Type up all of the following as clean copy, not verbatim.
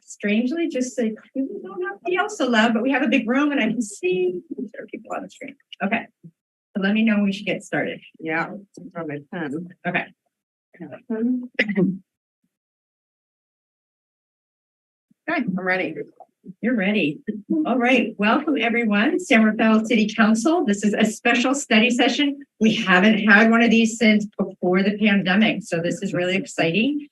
Strangely, just like we don't have the else allowed, but we have a big room and I can see there are people on the screen. Okay. So let me know when we should get started. Yeah, probably 10. Okay. Okay, I'm ready. You're ready. All right. Welcome, everyone. San Rafael City Council. This is a special study session. We haven't had one of these since before the pandemic, so this is really exciting.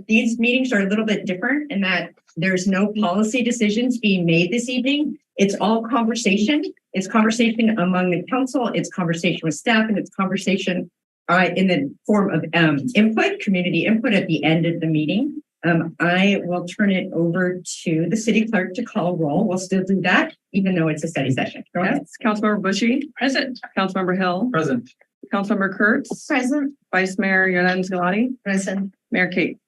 These meetings are a little bit different in that there's no policy decisions being made this evening. It's all conversation. It's conversation among the council. It's conversation with staff, and it's conversation in the form of input, community input at the end of the meeting. I will turn it over to the city clerk to call roll. We'll still do that, even though it's a study session. Go ahead. Yes. Councilmember Bushy. Present. Councilmember Hill. Present. Councilmember Kurtz. Present. Vice Mayor Yolanda Scolati. Present. Mayor Kate.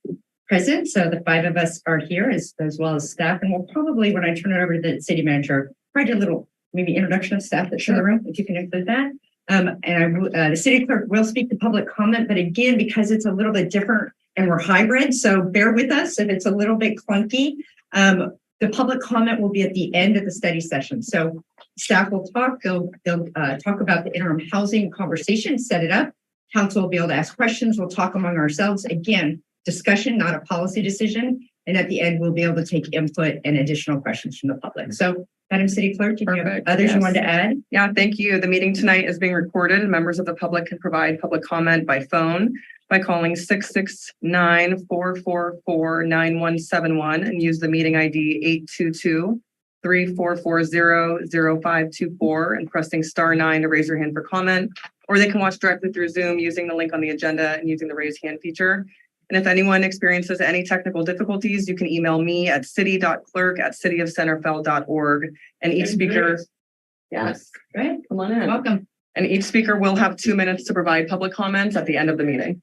Present. So the five of us are here as well as staff. And we'll probably, when I turn it over to the city manager, probably do a little maybe introduction of staff that's in the room, if you can include that. The city clerk will speak to public comment, but again, because it's a little bit different and we're hybrid, so bear with us if it's a little bit clunky. The public comment will be at the end of the study session. So staff will talk, they'll talk about the interim housing conversation, set it up. Council will be able to ask questions. We'll talk among ourselves. Again, discussion, not a policy decision. And at the end, we'll be able to take input and additional questions from the public. So Madam City Clerk, do you have others you wanted to add? Yeah, thank you. The meeting tonight is being recorded and members of the public can provide public comment by phone by calling 669-444-9171 and use the meeting ID 822-3440-0524 and pressing *9 to raise your hand for comment. Or they can watch directly through Zoom using the link on the agenda and using the raise hand feature. And if anyone experiences any technical difficulties, you can email me at city.clerk@cityofsanrafael.org. And each speaker, Yes, great. come on in. Welcome. And each speaker will have 2 minutes to provide public comments at the end of the meeting.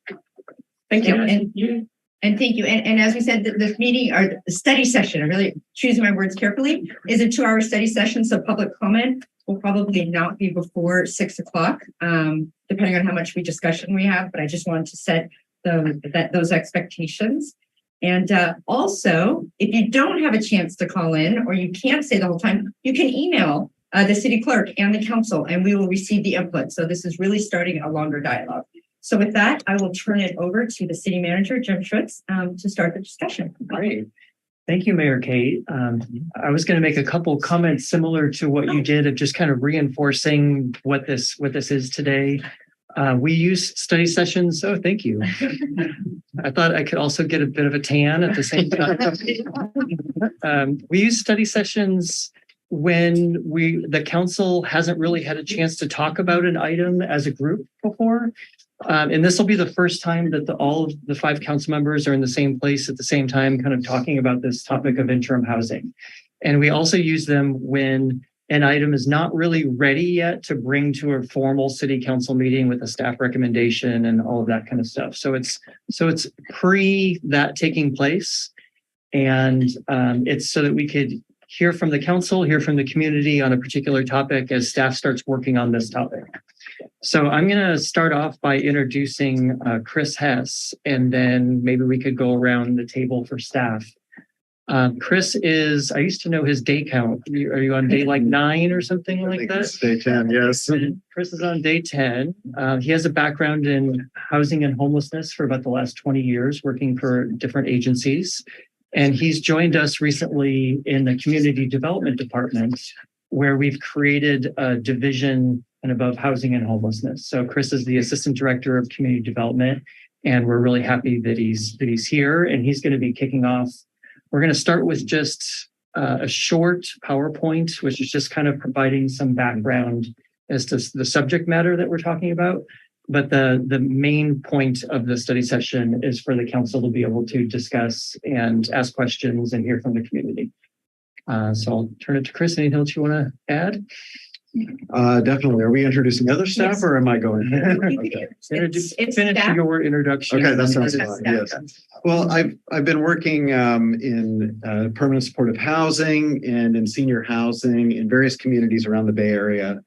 Thank you. And thank you. And as we said, this meeting or the study session, I'm really choosing my words carefully, is a 2-hour study session. So public comment will probably not be before 6 o'clock, depending on how much discussion we have. But I just wanted to set those expectations. And also, if you don't have a chance to call in or you can't stay the whole time, you can email the city clerk and the council, and we will receive the input. So this is really starting a longer dialogue. So with that, I will turn it over to the city manager, Jim Schutz, to start the discussion. Great. Thank you, Mayor Kate. I was going to make a couple comments similar to what you did of just kind of reinforcing what this is today. We use study sessions. Oh, thank you. I thought I could also get a bit of a tan at the same time. We use study sessions when the council hasn't really had a chance to talk about an item as a group before. And this will be the first time that all of the 5 council members are in the same place at the same time, kind of talking about this topic of interim housing. And we also use them when an item is not really ready yet to bring to a formal city council meeting with a staff recommendation and all of that kind of stuff. So it's pre that taking place. And it's so that we could hear from the council, hear from the community on a particular topic as staff starts working on this topic. So I'm going to start off by introducing Chris Hess, and then maybe we could go around the table for staff. Chris is, I used to know his day count. Are you on day like 9 or something like that? It's day 10, yes. Chris is on day 10. He has a background in housing and homelessness for about the last 20 years, working for different agencies. And he's joined us recently in the community development department, where we've created a division and above housing and homelessness. So Chris is the assistant director of community development, and we're really happy that he's here, and he's going to be kicking off. We're going to start with just a short PowerPoint, which is just kind of providing some background as to the subject matter that we're talking about. But the main point of the study session is for the council to be able to discuss and ask questions and hear from the community. So I'll turn it to Chris. Anything else you want to add? Definitely. Are we introducing other staff Yes. or am I going? Okay. It's Finish staff. your introduction. Okay, that sounds Staff. fine. Yes. Well, I've been working in permanent supportive housing and in senior housing in various communities around the Bay Area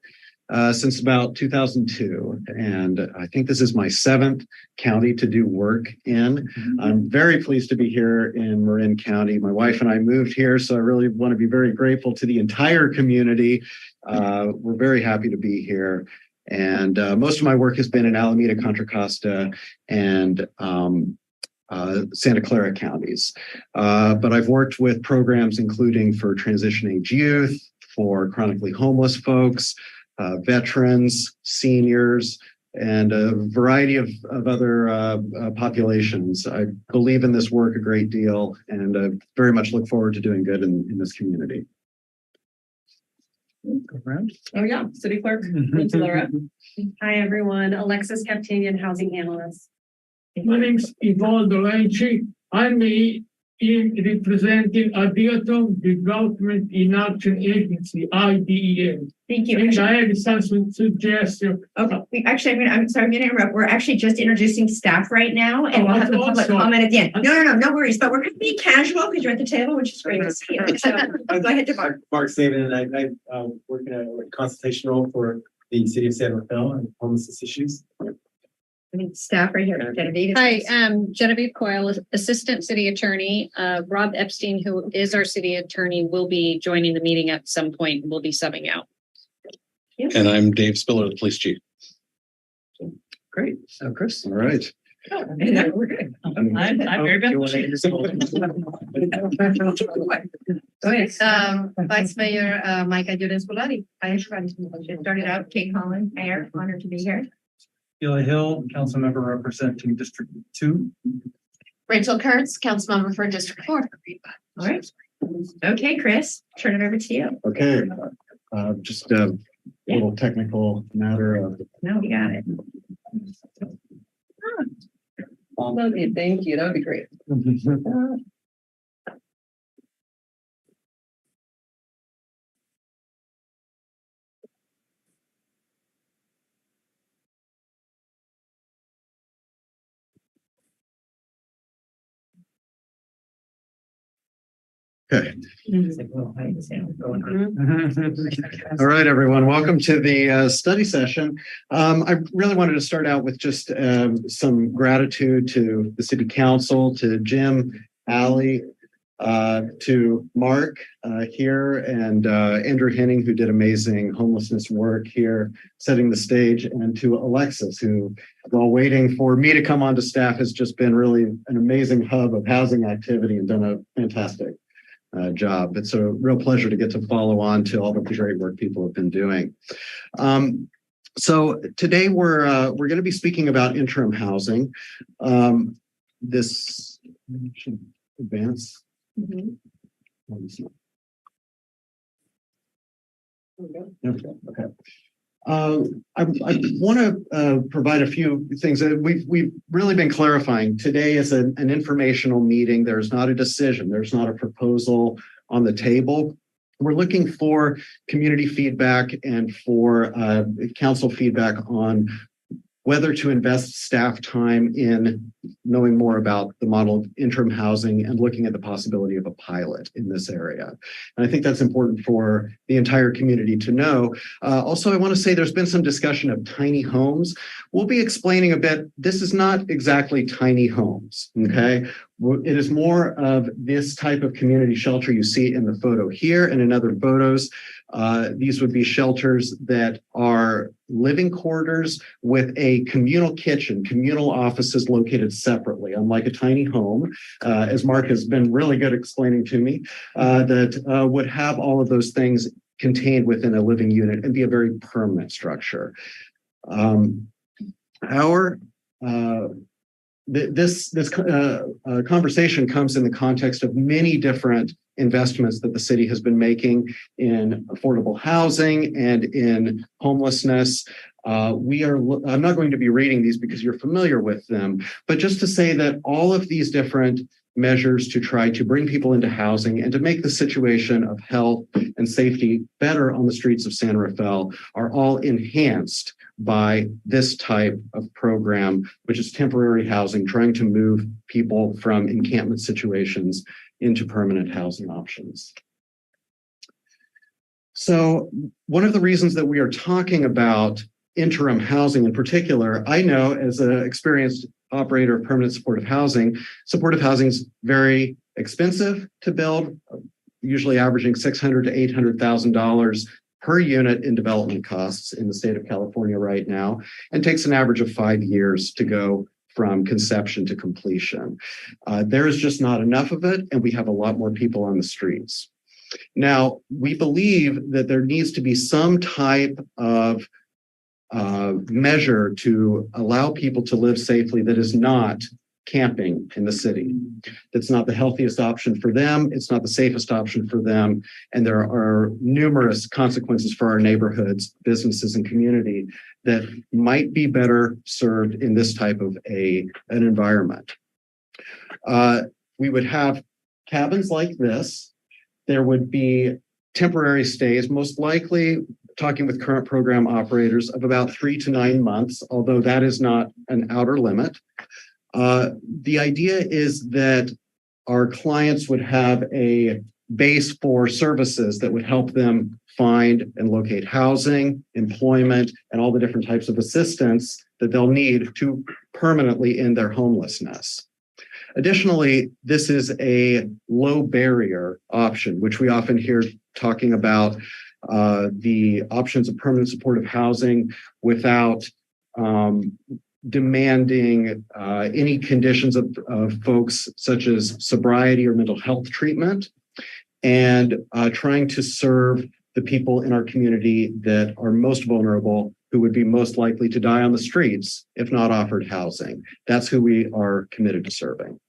since about 2002. And I think this is my 7th county to do work in. I'm very pleased to be here in Marin County. My wife and I moved here, so I really want to be very grateful to the entire community. We're very happy to be here. And most of my work has been in Alameda, Contra Costa, and Santa Clara counties. But I've worked with programs including for transition age youth, for chronically homeless folks, veterans, seniors, and a variety of other populations. I believe in this work a great deal and very much look forward to doing good in this community. Go around. Oh, yeah, city clerk. Mhm. Laura. Hi, everyone. Alexis Kaptanian, housing analyst. My name is Yvonne Dolanchi. I'm representing Adiatom Development in Action Agency, IDEA. Thank you. And I have some suggestion. Okay, I'm sorry, I'm gonna interrupt. We're actually just introducing staff right now and we'll have the public awesome. comment at the end. No worries, but we're gonna be casual because you're at the table, which is great to see you. So go ahead, DeMar. Mark Saban, and I work in a consultation role for the city of San Rafael and homelessness issues. I mean, staff right here, Genevieve. Hi, Genevieve Coyle, Assistant City Attorney. Rob Epstein, who is our city attorney, will be joining the meeting at some point and will be subbing out. And I'm Dave Spiller, the police chief. Great. So Chris. All right. We're good. I'm Mary Beth. You wanna introduce- Go ahead. Vice Mayor Micah Judes Bulari. Hi, everybody. Just started out, Kate Holland, Mayor, honored to be here. Sheila Hill, council member representing District 2. Rachel Kurtz, council member for District 4. All right. Okay, Chris, turn it over to you. Okay. Just a little technical matter of No, you got it. Thank you. That would be great. Okay. All right, everyone. Welcome to the study session. I really wanted to start out with just some gratitude to the City Council, to Jim, Allie, to Mark here, and Andrew Henning, who did amazing homelessness work here, setting the stage, and to Alexis, who, while waiting for me to come onto staff, has just been really an amazing hub of housing activity and done a fantastic job. It's a real pleasure to get to follow on to all of the great work people have been doing. So today we're going to be speaking about interim housing. This should advance. Okay. I want to provide a few things. We've really been clarifying. Today is an informational meeting. There's not a decision. There's not a proposal on the table. We're looking for community feedback and for council feedback on whether to invest staff time in knowing more about the model of interim housing and looking at the possibility of a pilot in this area. And I think that's important for the entire community to know. Also, I want to say there's been some discussion of tiny homes. We'll be explaining a bit. This is not exactly tiny homes, okay? It is more of this type of community shelter you see in the photo here and in other photos. These would be shelters that are living quarters with a communal kitchen, communal offices located separately, unlike a tiny home, as Mark has been really good explaining to me, that would have all of those things contained within a living unit and be a very permanent structure. This conversation comes in the context of many different investments that the city has been making in affordable housing and in homelessness. I'm not going to be reading these because you're familiar with them, but just to say that all of these different measures to try to bring people into housing and to make the situation of health and safety better on the streets of San Rafael are all enhanced by this type of program, which is temporary housing, trying to move people from encampment situations into permanent housing options. So one of the reasons that we are talking about interim housing in particular, I know as an experienced operator of permanent supportive housing is very expensive to build, usually averaging $600,000 to $800,000 per unit in development costs in the state of California right now, and takes an average of 5 years to go from conception to completion. There is just not enough of it, and we have a lot more people on the streets. Now, we believe that there needs to be some type of measure to allow people to live safely that is not camping in the city. That's not the healthiest option for them. It's not the safest option for them. And there are numerous consequences for our neighborhoods, businesses, and community that might be better served in this type of an environment. We would have cabins like this. There would be temporary stays, most likely, talking with current program operators, of about 3 to 9 months, although that is not an outer limit. The idea is that our clients would have a base for services that would help them find and locate housing, employment, and all the different types of assistance that they'll need to permanently end their homelessness. Additionally, this is a low barrier option, which we often hear talking about the options of permanent supportive housing without demanding any conditions of folks such as sobriety or mental health treatment, and trying to serve the people in our community that are most vulnerable, who would be most likely to die on the streets if not offered housing. That's who we are committed to serving.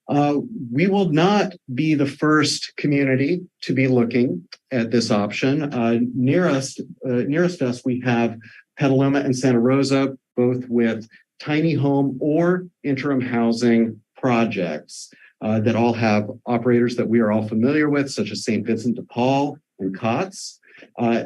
We will not be the first community to be looking at this option. Nearest us, we have Petaluma and Santa Rosa, both with tiny home or interim housing projects that all have operators that we are all familiar with, such as St. Vincent de Paul and COTS.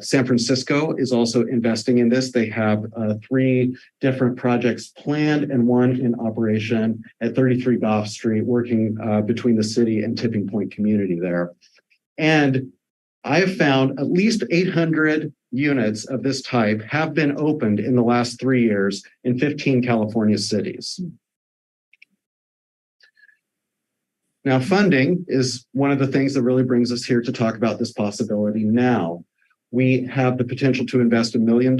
San Francisco is also investing in this. They have 3 different projects planned and 1 in operation at 33 Goff Street, working between the city and Tipping Point community there. And I have found at least 800 units of this type have been opened in the last 3 years in 15 California cities. Now, funding is one of the things that really brings us here to talk about this possibility now. We have the potential to invest $1 million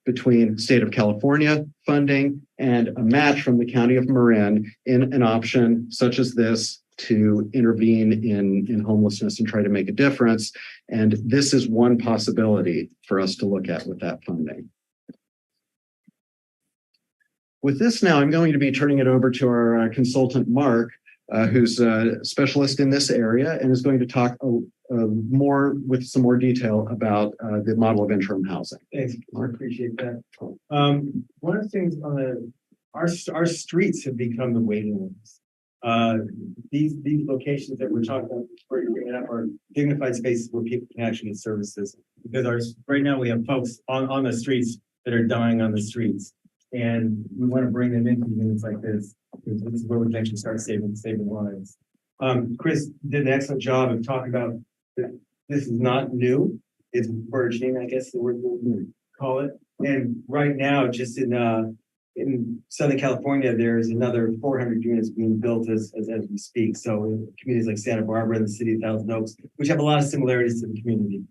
between state of California funding and a match from the county of Marin in an option such as this to intervene in homelessness and try to make a difference. And this is one possibility for us to look at with that funding. With this now, I'm going to be turning it over to our consultant, Mark, who's a specialist in this area and is going to talk more with some more detail about the model of interim housing. Thanks, Mark. Appreciate that. One of the things on our streets have become the waiting rooms. These locations that we're talking about, where you're bringing up, are dignified spaces where people can actually get services. Because right now we have folks on the streets that are dying on the streets, and we want to bring them into units like this. This is where we can actually start saving lives. Chris did an excellent job of talking about that. This is not new. It's burgeoning, I guess the word we'll call it. And right now, just in Southern California, there's another 400 units being built as we speak. So in communities like Santa Barbara and the city of Thousand Oaks, which have a lot of similarities to the community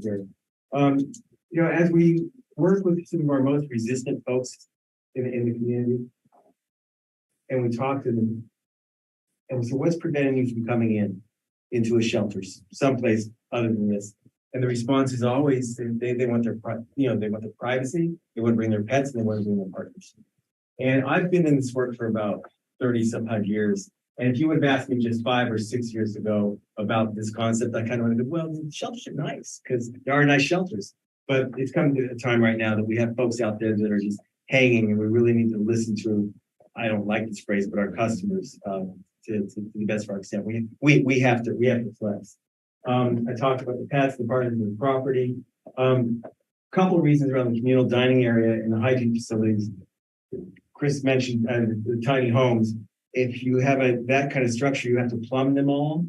there. As we work with some of our most resistant folks in the community, and we talk to them, and we say, what's preventing you from coming into a shelter someplace other than this? And the response is always they want their privacy, they want to bring their pets, and they want to bring their partners. And I've been in this work for about 30 some odd years. And if you would have asked me just 5 or 6 years ago about this concept, I kind of would have, well, shelters are nice because there are nice shelters. But it's come to a time right now that we have folks out there that are just hanging, and we really need to listen to I don't like this phrase, but our customers, to the best of our extent, we have to flex. I talked about the pets, the partners of the property. Couple of reasons around the communal dining area and the hygiene facilities. Chris mentioned the tiny homes. If you have that kind of structure, you have to plumb them all.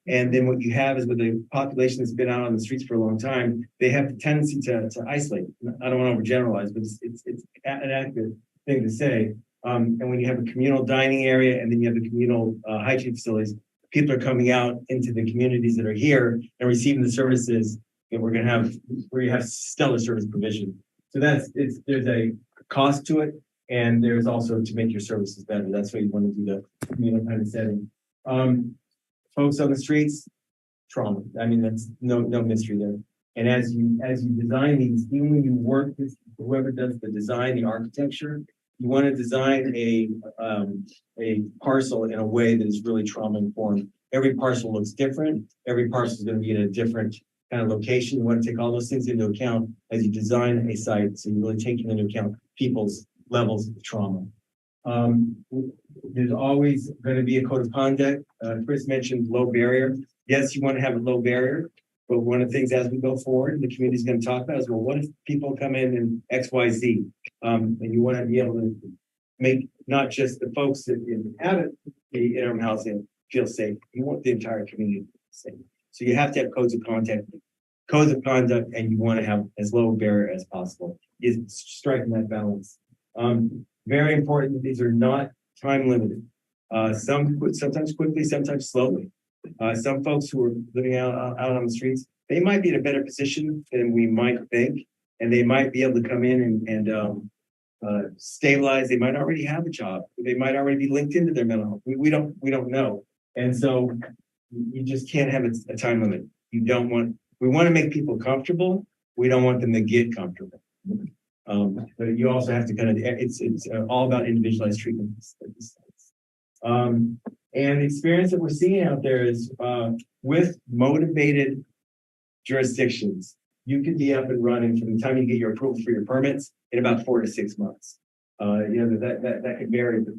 And then what you have is with the population that's been out on the streets for a long time, they have the tendency to isolate. I don't want to overgeneralize, but it's an accurate thing to say. And when you have a communal dining area and then you have the communal hygiene facilities, people are coming out into the communities that are here and receiving the services that we're going to have, where you have stellar service provision. So there's a cost to it. And there's also to make your services better. That's why you want to do the communal kind of setting. Folks on the streets, trauma. I mean, that's no mystery there. And as you design these, even when you work with whoever does the design, the architecture, you want to design a parcel in a way that is really trauma informed. Every parcel looks different. Every parcel is going to be in a different kind of location. You want to take all those things into account as you design a site. So you're really taking into account people's levels of trauma. There's always going to be a code of conduct. Chris mentioned low barrier. Yes, you want to have a low barrier, but one of the things as we go forward, the community is going to talk about is, well, what if people come in XYZ? And you want to be able to make not just the folks that inhabit the interim housing feel safe. You want the entire community safe. So you have to have codes of conduct, and you want to have as low a barrier as possible. Is striking that balance. Very important that these are not time limited. Sometimes quickly, sometimes slowly. Some folks who are living out on the streets, they might be in a better position than we might think, and they might be able to come in and stabilize. They might already have a job. They might already be linked into their mental health. We don't know, and so you just can't have a time limit. We want to make people comfortable. We don't want them to get comfortable. But you also have to it's all about individualized treatment. And the experience that we're seeing out there is with motivated jurisdictions, you could be up and running from the time you get your approval for your permits in about 4 to 6 months. That could vary. But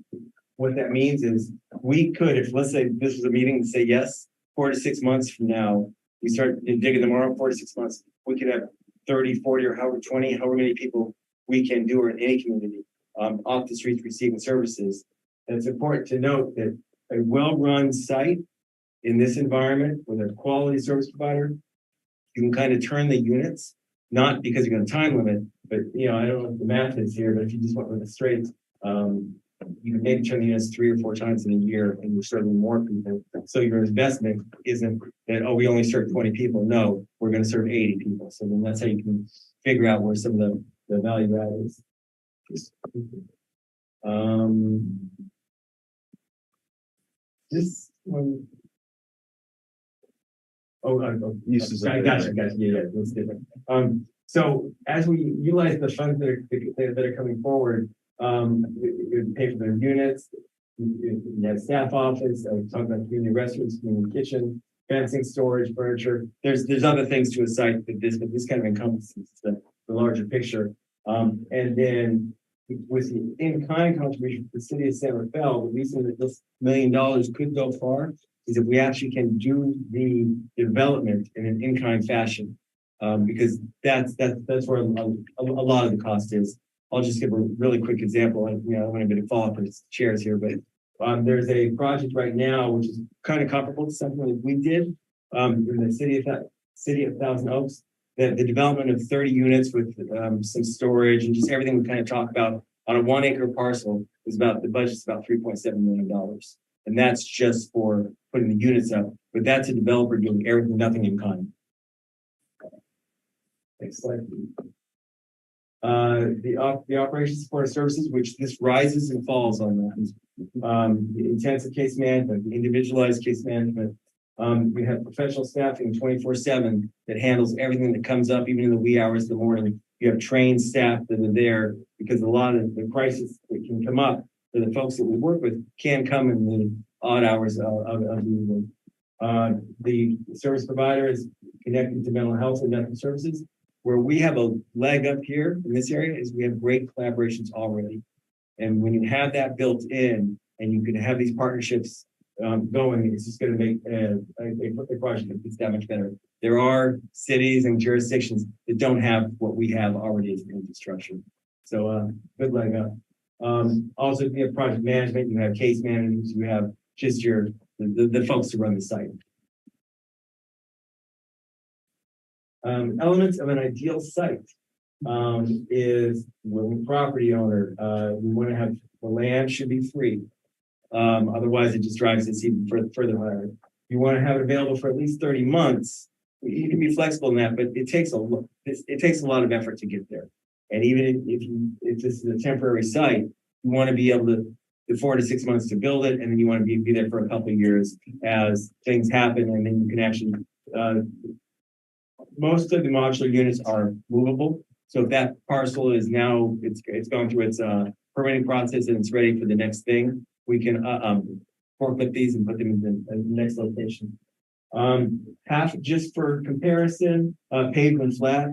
what that means is we could, if let's say this was a meeting to say yes, 4 to 6 months from now, we start digging tomorrow, 4 to 6 months, we could have 30, 40, or however many people we can do or in any community off the streets receiving services. And it's important to note that a well-run site in this environment with a quality service provider, you can kind of turn the units, not because you're going to time limit, but I don't know if the math is here, but if you just went with it straight, you can maybe turn the units 3 or 4 times in a year and you're serving more people. So your investment isn't that, we only serve 20 people. No, we're going to serve 80 people. So then that's how you can figure out where some of the value add is. This one. Uses. I gotcha. Yeah, that's different. So as we utilize the funds that are coming forward, you pay for their units, you have staff office, I was talking about community restrooms, community kitchen, fencing, storage, furniture. There's other things to a site but this kind of encompasses the larger picture. And then with the in-kind contribution for the city of San Rafael, the reason that this $1 million could go far is if we actually can do the development in an in-kind fashion, because that's where a lot of the cost is. I'll just give a really quick example. I don't want to fall off the chairs here, but there's a project right now which is kind of comparable to something that we did in the city of Thousand Oaks. The development of 30 units with some storage and just everything we kind of talked about on a 1 acre parcel is the budget's about $3.7 million. And that's just for putting the units up, but that's a developer doing everything, nothing in kind. Next slide. The operations support services, which this rises and falls on that. The intensive case management, the individualized case management. We have professional staffing 24/7 that handles everything that comes up, even in the wee hours of the morning. You have trained staff that are there because a lot of the crisis that can come up for the folks that we work with can come in the odd hours of the evening. The service provider is connected to mental health and medical services. Where we have a leg up here in this area is we have great collaborations already. And when you have that built in and you can have these partnerships going, it's just going to make a project that's that much better. There are cities and jurisdictions that don't have what we have already as infrastructure. So good leg up. Also, you have project management, you have case managers, you have just the folks who run the site. Elements of an ideal site is willing property owner. We want to have the land should be free. Otherwise, it just drives us even further higher. You want to have it available for at least 30 months. You can be flexible in that, but it takes a lot of effort to get there. And even if this is a temporary site, you want to be able to the 4 to 6 months to build it, and then you want to be there for a couple of years as things happen, and then you can actually. Most of the modular units are movable, so if that parcel is now it's gone through its permitting process and it's ready for the next thing, we can forklift these and put them in the next location. Half, just for comparison, paved and flat.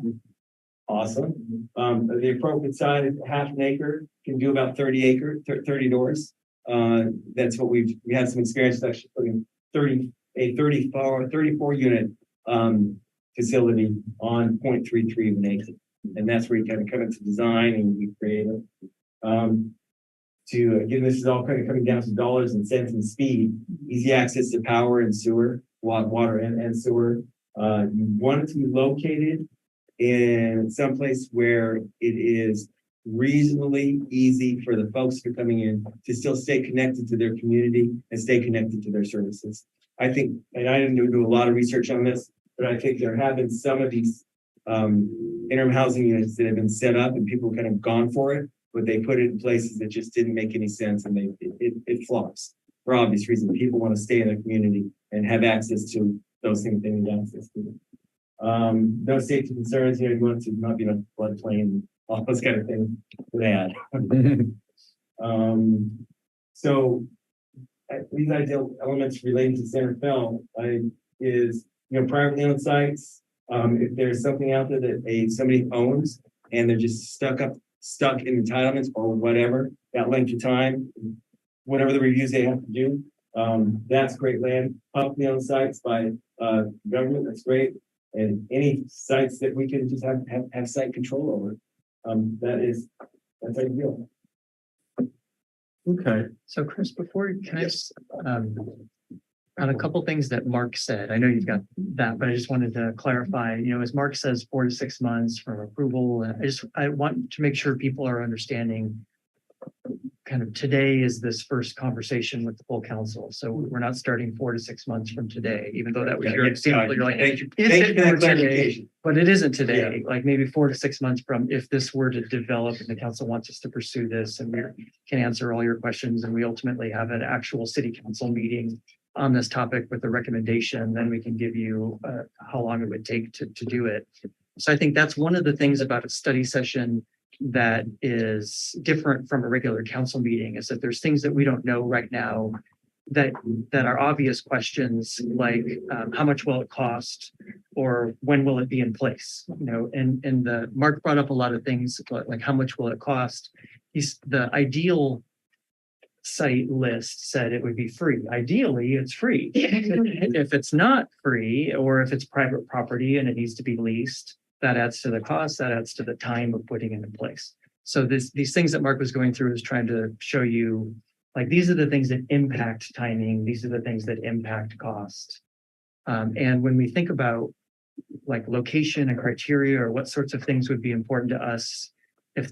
Awesome. The appropriate size, half an acre, can do about 30 doors. That's what we had some experience actually putting 34 unit facility on 0.33 of an acre. And that's where you kind of come into design and be creative. Again, this is all kind of coming down to dollars and cents and speed, easy access to power and sewer, water and sewer. You want it to be located in some place where it is reasonably easy for the folks who are coming in to still stay connected to their community and stay connected to their services. I think, and I didn't do a lot of research on this, but I think there have been some of these interim housing units that have been set up and people kind of gone for it, but they put it in places that just didn't make any sense, and it flops for obvious reasons. People want to stay in their community and have access to those things they need access to. No safety concerns, you want to not be in a floodplain, all those kind of things bad. So these ideal elements relating to Center Fell is privately owned sites. If there's something out there that somebody owns and they're just stuck in entitlements or whatever, that length of time, whatever the reviews they have to do, that's great land. Publicly owned sites by government, that's great. And any sites that we can just have site control over, that's ideal. Okay. So Chris, can I just, on a couple things that Mark said, I know you've got that, but I just wanted to clarify, as Mark says, 4 to 6 months from approval. I want to make sure people are understanding kind of today is this first conversation with the full council. So we're not starting 4 to 6 months from today, even though that was your example. You're like, thank you for that clarification. But it isn't today, like maybe 4 to 6 months from if this were to develop and the council wants us to pursue this and we can answer all your questions and we ultimately have an actual city council meeting on this topic with the recommendation, then we can give you how long it would take to do it. So I think that's one of the things about a study session that is different from a regular council meeting, is that there's things that we don't know right now that are obvious questions, like how much will it cost or when will it be in place? And the Mark brought up a lot of things like how much will it cost? The ideal site list said it would be free. Ideally, it's free. If it's not free, or if it's private property and it needs to be leased, that adds to the cost, that adds to the time of putting it in place. So these things that Mark was going through is trying to show you, like, these are the things that impact timing, these are the things that impact cost. And when we think about like location and criteria, or what sorts of things would be important to us,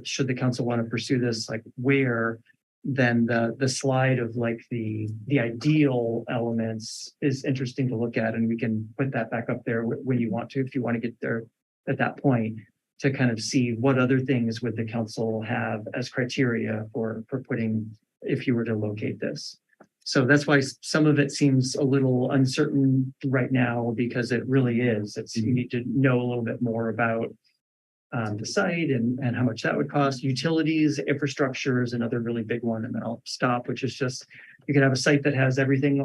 should the council want to pursue this, like where, then the slide of like the ideal elements is interesting to look at, and we can put that back up there when you want to, if you want to get there at that point, to kind of see what other things would the council have as criteria for putting, if you were to locate this. So that's why some of it seems a little uncertain right now, because it really is. You need to know a little bit more about the site and how much that would cost. Utilities, infrastructure is another really big one, and then I'll stop, which is just, you could have a site that has everything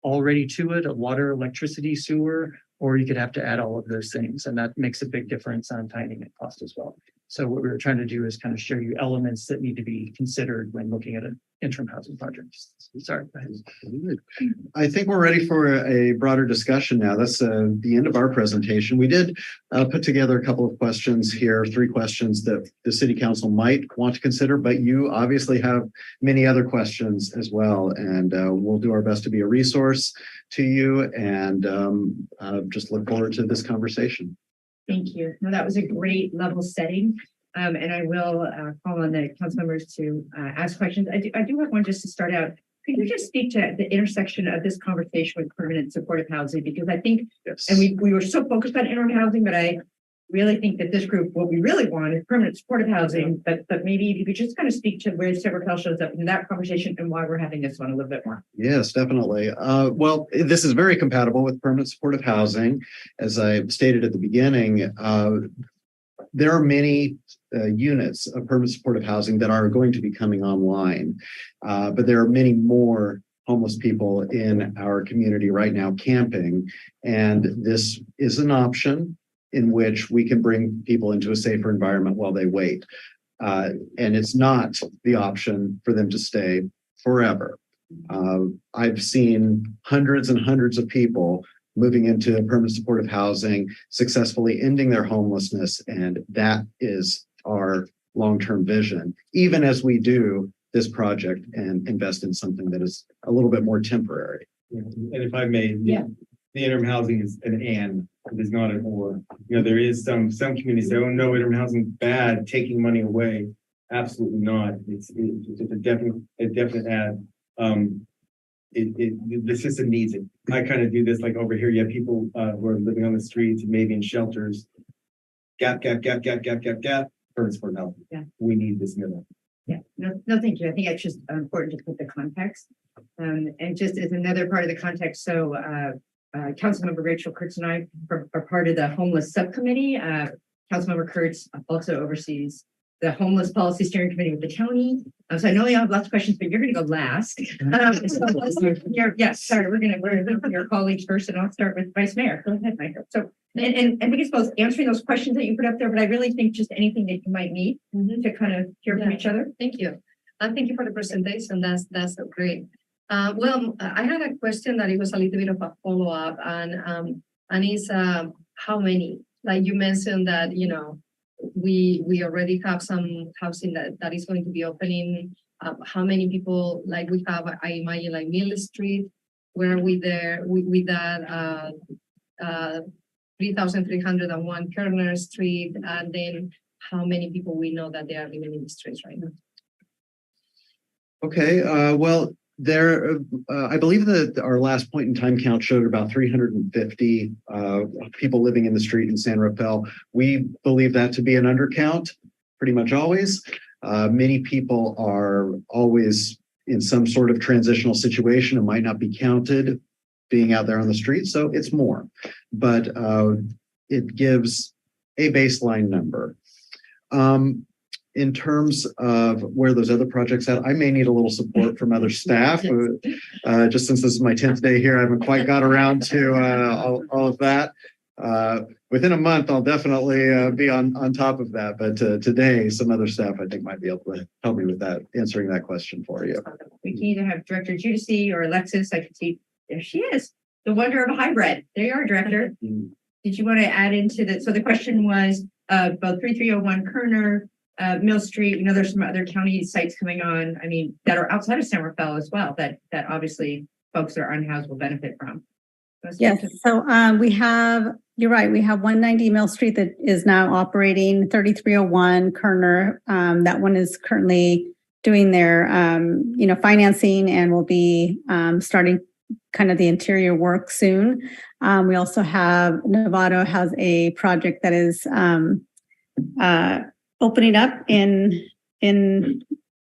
already to it, water, electricity, sewer, or you could have to add all of those things, and that makes a big difference on timing and cost as well. So what we were trying to do is kind of show you elements that need to be considered when looking at an interim housing project. Sorry. Go ahead. I think we're ready for a broader discussion now. That's the end of our presentation. We did put together a couple of questions here, 3 questions that the city council might want to consider, but you obviously have many other questions as well. And we'll do our best to be a resource to you and just look forward to this conversation. Thank you. No, that was a great level setting. And I will call on the council members to ask questions. I do have one just to start out. Could you just speak to the intersection of this conversation with permanent supportive housing? Because I think, Yes. and we were so focused on interim housing, but I really think that this group, what we really want is permanent supportive housing. But maybe if you could just kind of speak to where Silverfell shows up in that conversation and why we're having this one a little bit more. Yes, definitely. Well, this is very compatible with permanent supportive housing. As I stated at the beginning, there are many units of permanent supportive housing that are going to be coming online, but there are many more homeless people in our community right now camping, and this is an option in which we can bring people into a safer environment while they wait. And it's not the option for them to stay forever. I've seen hundreds and hundreds of people moving into permanent supportive housing, successfully ending their homelessness, and that is our long-term vision, even as we do this project and invest in something that is a little bit more temporary. And if I may, Yeah. the interim housing is an and, it is not an or. You know, there is some communities say, oh no, interim housing is bad, taking money away. Absolutely not. It's a definite add. The system needs it. I kind of do this like over here. You have people who are living on the streets, maybe in shelters. Gap. Burns for help. Yeah. We need this middle. Yeah, no, thank you. I think it's just important to put the context. And just as another part of the context, so Councilmember Rachel Kurtz and I are part of the homeless subcommittee. Councilmember Kurtz also oversees the homeless policy steering committee with the county. So I know you have lots of questions, but you're going to go last. Yes, sorry, we're going to look at your colleagues first, and I'll start with Vice Mayor. Go ahead, Michael. So, and I think it's both answering those questions that you put up there, but I really think just anything that you might need to kind of hear from each other. Thank you. Thank you for the presentation. That's great. Well, I had a question that it was a little bit of a follow-up, and it's how many? Like you mentioned that, you know, we already have some housing that is going to be opening. How many people, like we have, I imagine, like Mill Street, where are we there with that 3,301 Kerner Street, and then how many people we know that they are living in the streets right now? Okay, well, I believe that our last point in time count showed about 350 people living in the street in San Rafael. We believe that to be an undercount, pretty much always. Many people are always in some sort of transitional situation and might not be counted being out there on the street, so it's more. But it gives a baseline number. In terms of where those other projects at, I may need a little support from other staff. Just since this is my 10th day here, I haven't quite got around to all of that. Within a month, I'll definitely be on top of that. But today, some other staff I think might be able to help me with that, answering that question for you. We can either have Director Judici or Alexis. I can see there she is, the wonder of a hybrid. There you are, Director. Did you want to add into that? So the question was about 3301 Kerner, Mill Street. You know, there's some other county sites coming on, I mean, that are outside of San Rafael as well, that obviously folks that are unhoused will benefit from. Yes, so we have, you're right, we have 190 Mill Street that is now operating, 3301 Kerner. That one is currently doing their, financing and will be starting kind of the interior work soon. We also have, Novato has a project that is opening up in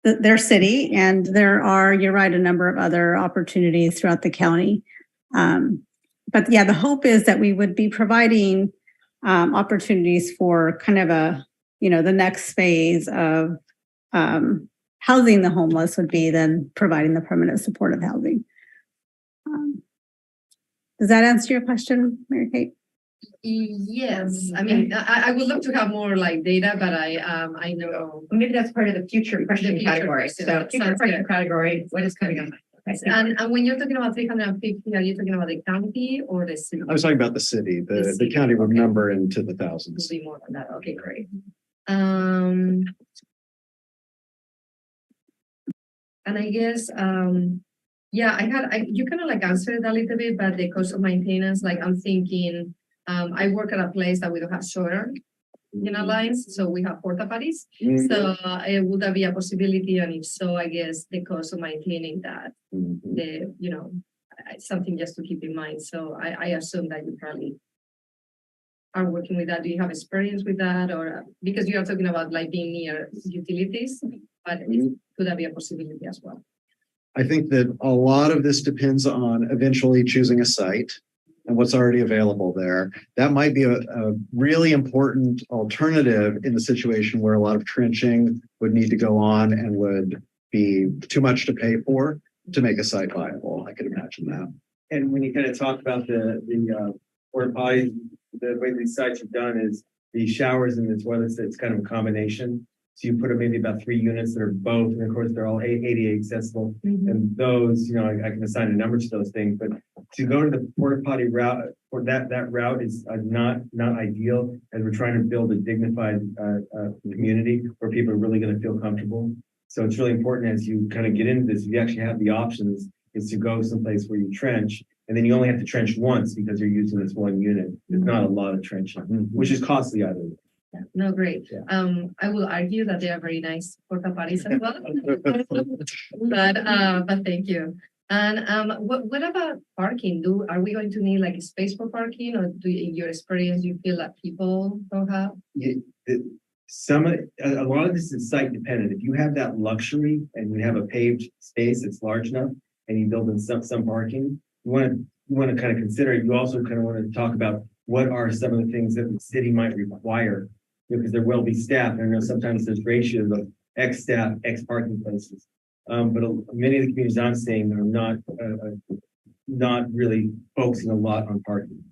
their city, and there are, you're right, a number of other opportunities throughout the county. But yeah, the hope is that we would be providing opportunities for kind of the next phase of housing the homeless would be then providing the permanent supportive housing. Does that answer your question, Mary Kate? Yes, I mean, I would love to have more like data, but I know. Maybe that's part of the future question future category. question. So future Sounds question good. category, what is coming up? And when you're talking about 350, are you talking about the county or the city? I was talking about the city. The The city, county would okay. number into the Will thousands. be more than that. Okay, great. And I guess, you kind of like answered it a little bit, but the cost of maintenance, like I'm thinking, I work at a place that we don't have shoulder, lines, so we have porta potties. Mm-hmm. So would that be a possibility? And if so, I guess the cost of maintaining that, something just to keep in mind. So I assume that you probably are working with that. Do you have experience with that, or because you are talking about like being near utilities, but could that be a possibility as well? I think that a lot of this depends on eventually choosing a site and what's already available there. That might be a really important alternative in the situation where a lot of trenching would need to go on and would be too much to pay for to make a site viable. I could imagine that. And when you kind of talk about the porta potties, the way these sites are done is the showers and the toilets, it's kind of a combination. So you put maybe about 3 units that are both, and of course they're all ADA accessible. And those, I can assign a number to those things, but to go to the porta potty route, or that route is not ideal, as we're trying to build a dignified community where people are really going to feel comfortable. So it's really important as you kind of get into this, you actually have the options is to go someplace where you trench, and then you only have to trench once because you're using this one unit. There's not a lot of trenching, which is costly either way. Yeah, no, great. Yeah. I will argue that they are very nice porta potties as well. but thank you. And what about parking? Are we going to need like a space for parking, or in your experience you feel that people don't have? A lot of this is site dependent. If you have that luxury and you have a paved space that's large enough and you build in some parking, you want to kind of consider it. You also kind of want to talk about what are some of the things that the city might require, because there will be staff. And I know sometimes there's ratios of X staff, X parking places. But many of the communities I'm seeing are not really focusing a lot on parking.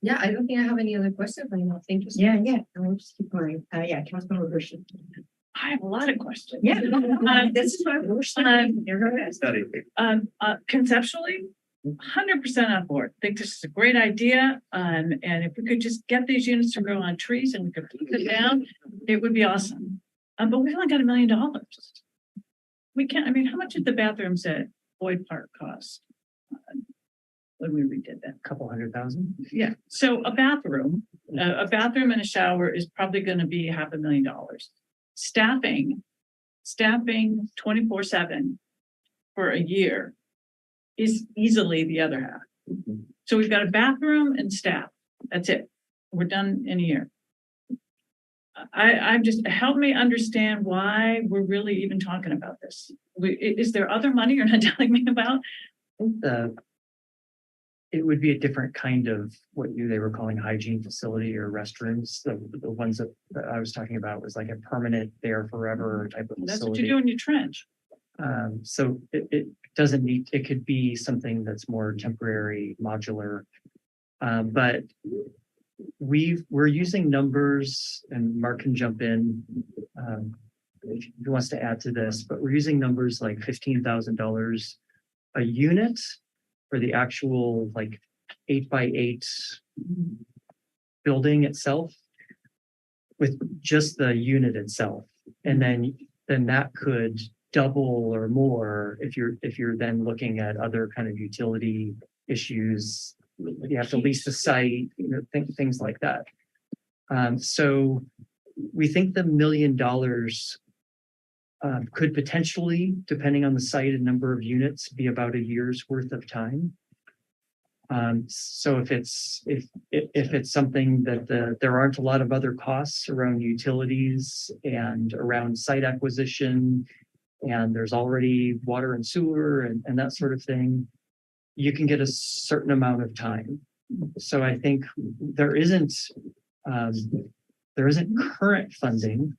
Yeah, I don't think I have any other questions right now. Thank you. Yeah. I'll just keep going. Councilmember Hershey. I have a lot of questions. Yeah. This is what we're studying. Conceptually, 100% on board. Think this is a great idea. And if we could just get these units to grow on trees and we could put them down, it would be awesome. But we've only got $1 million. We can't, how much did the bathrooms at Boyd Park cost when we redid that? A couple $100,000. Yeah. So a bathroom and a shower is probably going to be $500,000. Staffing 24/7 for a year is easily the other half. So we've got a bathroom and staff. That's it. We're done in a year. I'm just, help me understand why we're really even talking about this. Is there other money you're not telling me about? It would be a different kind of they were calling hygiene facility or restrooms. The ones that I was talking about was like a permanent there forever type of facility. That's what you do in your trench. So it doesn't need, it could be something that's more temporary, modular. But we're using numbers, and Mark can jump in if he wants to add to this, but we're using numbers like $15,000 a unit for the actual 8x8 building itself, with just the unit itself. And then that could double or more if you're then looking at other kind of utility issues. You have to lease the site, things like that. So we think the $1 million could potentially, depending on the site and number of units, be about a year's worth of time. So if it's something that there aren't a lot of other costs around utilities and around site acquisition, and there's already water and sewer and that sort of thing, you can get a certain amount of time. So I think there isn't current funding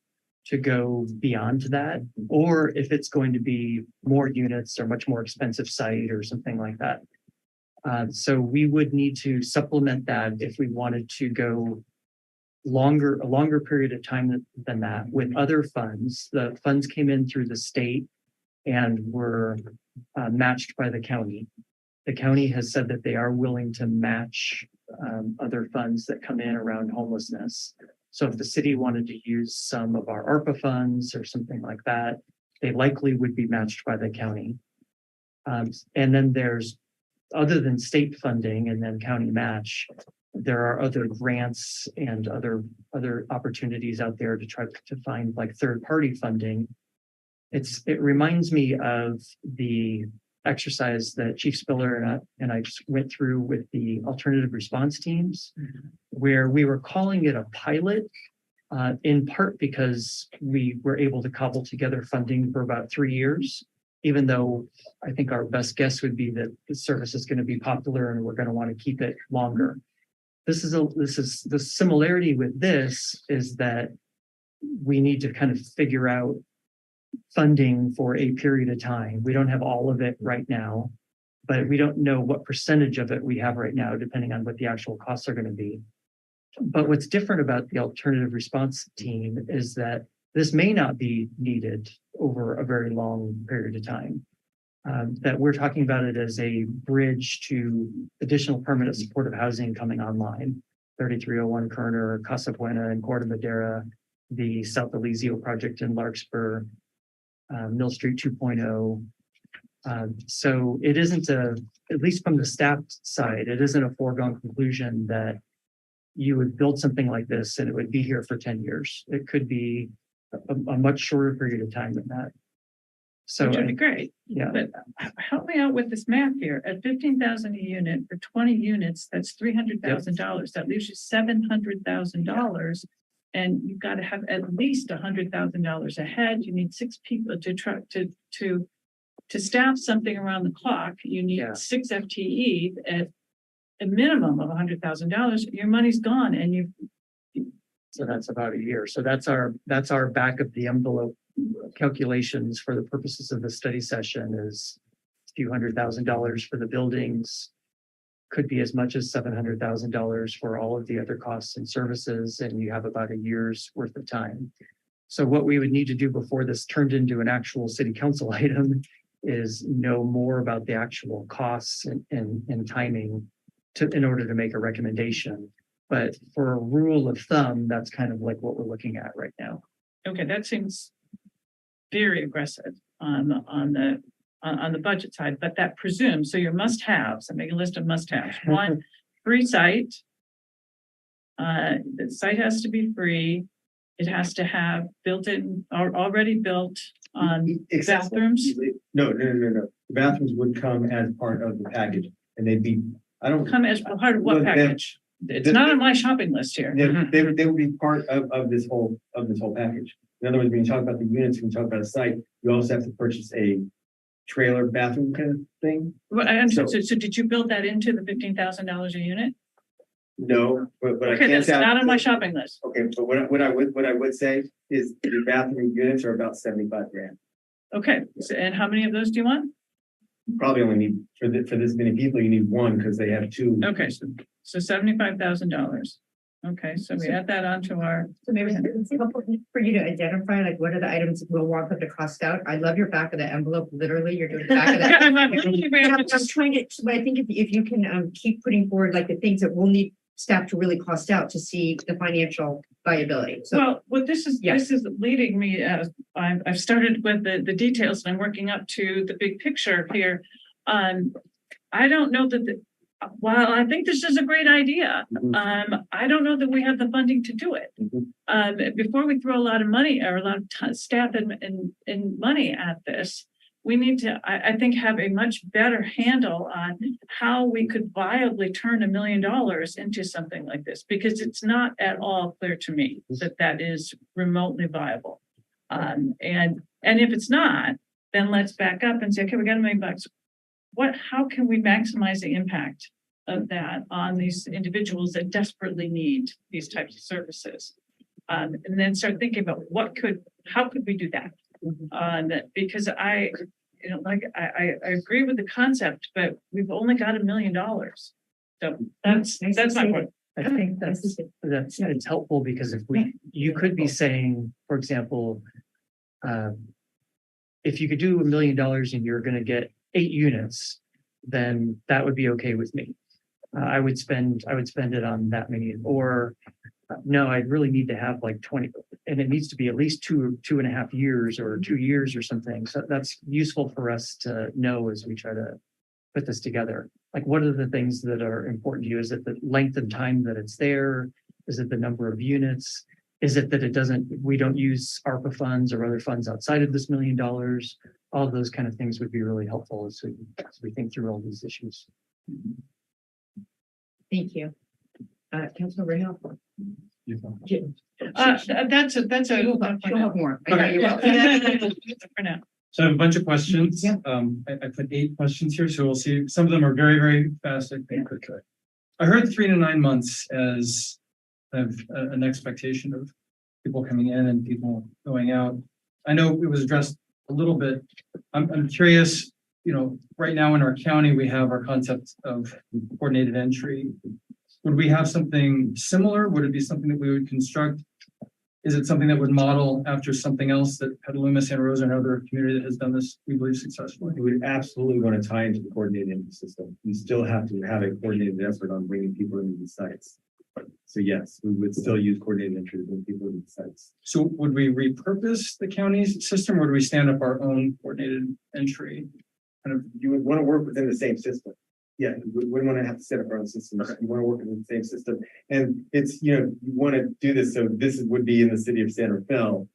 to go beyond that, or if it's going to be more units or much more expensive site or something like that. So we would need to supplement that if we wanted to go a longer period of time than that with other funds. The funds came in through the state and were matched by the county. The county has said that they are willing to match other funds that come in around homelessness. So if the city wanted to use some of our ARPA funds or something like that, they likely would be matched by the county. And then there's, other than state funding and then county match, there are other grants and other opportunities out there to try to find like third-party funding. It reminds me of the exercise that Chief Spiller and I just went through with the alternative response teams, where we were calling it a pilot, in part because we were able to cobble together funding for about 3 years, even though I think our best guess would be that the service is going to be popular and we're going to want to keep it longer. The similarity with this is that we need to kind of figure out funding for a period of time. We don't have all of it right now, but we don't know what percentage of it we have right now, depending on what the actual costs are going to be. But what's different about the alternative response team is that this may not be needed over a very long period of time. That we're talking about it as a bridge to additional permanent supportive housing coming online. 3301 Kerner, Casa Buena and Corte Madera, the South Elysia project in Larkspur, Mill Street 2.0. So it isn't at least from the staff side, it isn't a foregone conclusion that you would build something like this and it would be here for 10 years. It could be a much shorter period of time than that. So Which would be great. yeah, But help me out with this math here. At 15,000 a unit for 20 units, that's $300,000. That leaves you $700,000. And you've got to have at least $100,000 ahead. You need 6 people to try to staff something around the clock. You need 6 FTE at a minimum of $100,000. Your money's gone, and so that's about a year. So that's our back of the envelope calculations for the purposes of the study session is a few $100,000 for the buildings, could be as much as $700,000 for all of the other costs and services, and you have about a year's worth of time. So what we would need to do before this turned into an actual city council item is know more about the actual costs and timing in order to make a recommendation. But for a rule of thumb, that's kind of like what we're looking at right now. okay, that seems very aggressive on the budget side, but that presumes, so your must-haves, I make a list of must-haves. One, free site. The site has to be free. It has to have built-in or already built bathrooms. No. The bathrooms would come as part of the package, and they'd be, I don't. Come as part of what package? It's not on my shopping list here. They would be part of this whole package. In other words, when you talk about the units, when you talk about a site, you also have to purchase a trailer bathroom kind of thing. Well, I understand. So did you build that into the $15,000 a unit? No, but I Okay, can't. that's not on my shopping list. Okay, but what I would say is the bathroom units are about $75,000. Okay, so, and how many of those do you want? You probably only need for this many people. You need one because they have 2. Okay, so $75,000. Okay, so we add that onto our. So maybe it's helpful for you to identify like what are the items we'll want them to cost out. I love your back of the envelope. Literally, you're doing the back of that. I'm trying to, but I think if you can keep putting forward like the things that we'll need staff to really cost out to see the financial viability. So Well, this is leading me as I've started with the details and I'm working up to the big picture here. I don't know that while I think this is a great idea, I don't know that we have the funding to do it. Before we throw a lot of money or a lot of staff and money at this, we need to, I think, have a much better handle on how we could viably turn $1 million into something like this, because it's not at all clear to me that is remotely viable. And if it's not, then let's back up and say, okay, we got $1 million. How can we maximize the impact of that on these individuals that desperately need these types of services? And then start thinking about how could we do that? Because you know, like, I agree with the concept, but we've only got $1 million. So that's my point. I think that's it's helpful because if you could be saying, for example, if you could do $1 million and you're going to get 8 units, then that would be okay with me. I would spend it on that many, or no, I'd really need to have like 20, and it needs to be at least 2.5 years or 2 years or something. So that's useful for us to know as we try to put this together. Like, what are the things that are important to you? Is it the length of time that it's there? Is it the number of units? Is it that we don't use ARPA funds or other funds outside of this $1 million? All of those kind of things would be really helpful as we think through all these issues. Thank you. Councilor Rahal. That's a. You'll have more. I know Okay. you will. For now. So I have a bunch of questions. Yeah. I put 8 questions here, so we'll see. Some of them are very, very fast. I think. I heard 3 to 9 months as an expectation of people coming in and people going out. I know it was addressed a little bit. I'm curious, you know, right now in our county, we have our concept of coordinated entry. Would we have something similar? Would it be something that we would construct? Is it something that would model after something else that Petaluma, Santa Rosa, and other community that has done this, we believe, successfully? We would absolutely want to tie into the coordinated entry system. You still have to have a coordinated effort on bringing people into the sites. So yes, we would still use coordinated entry to bring people into the sites. So would we repurpose the county's system, or would we stand up our own coordinated entry? Kind of, You would want to work within the same system. Yeah, we wouldn't want to have to set up our own system. You want to work within the same system. And it's, you know, you want to do this. So this would be in the city of San Rafael.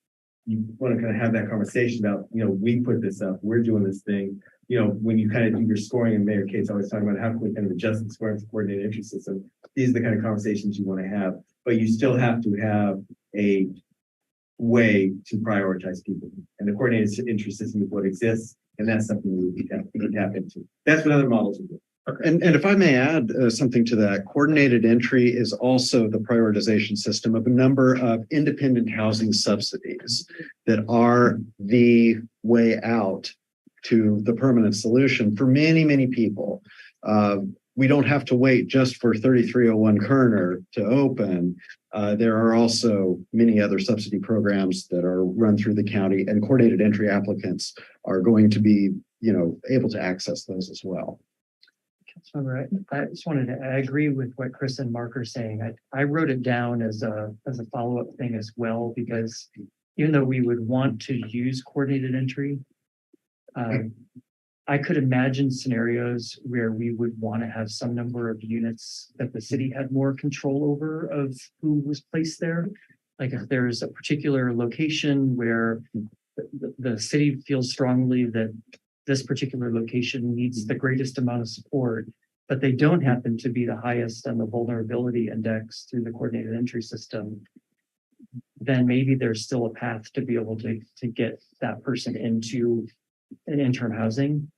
You want to kind of have that conversation about, you know, we put this up, we're doing this thing. You know, when you kind of do your scoring, and Mayor Kate's always talking about how can we kind of adjust the scoring for coordinated entry system. These are the kind of conversations you want to have, but you still have to have a way to prioritize people. And the coordinated entry system is what exists. And that's something we would tap into. That's what other models would do. And if I may add something to that, coordinated entry is also the prioritization system of a number of independent housing subsidies that are the way out to the permanent solution for many, many people. We don't have to wait just for 3301 Kerner to open. There are also many other subsidy programs that are run through the county, and coordinated entry applicants are going to be, you know, able to access those as well. Councilmember, I just wanted to, I agree with what Chris and Mark are saying. I wrote it down as a follow-up thing as well, because even though we would want to use coordinated entry, I could imagine scenarios where we would want to have some number of units that the city had more control over of who was placed there. Like if there's a particular location where the city feels strongly that this particular location needs the greatest amount of support, but they don't happen to be the highest on the vulnerability index through the coordinated entry system, then maybe there's still a path to be able to get that person into an interim housing.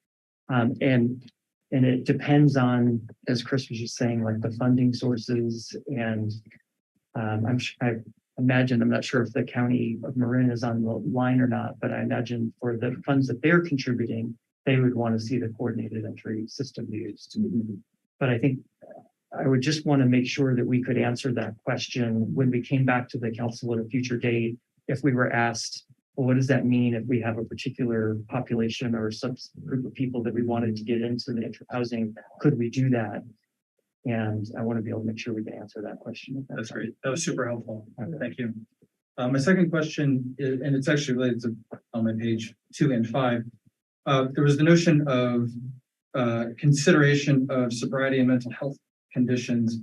And it depends on, as Chris was just saying, like the funding sources. And I imagine, I'm not sure if the county of Marin is on the line or not, but I imagine for the funds that they're contributing, they would want to see the coordinated entry system used. But I think I would just want to make sure that we could answer that question when we came back to the council at a future date. If we were asked, well, what does that mean if we have a particular population or subgroup of people that we wanted to get into the interim housing? Could we do that? And I want to be able to make sure we can answer that question. That's great. That was super helpful. Thank you. My second question is, and it's actually related to on my page 2 and 5. There was the notion of consideration of sobriety and mental health conditions.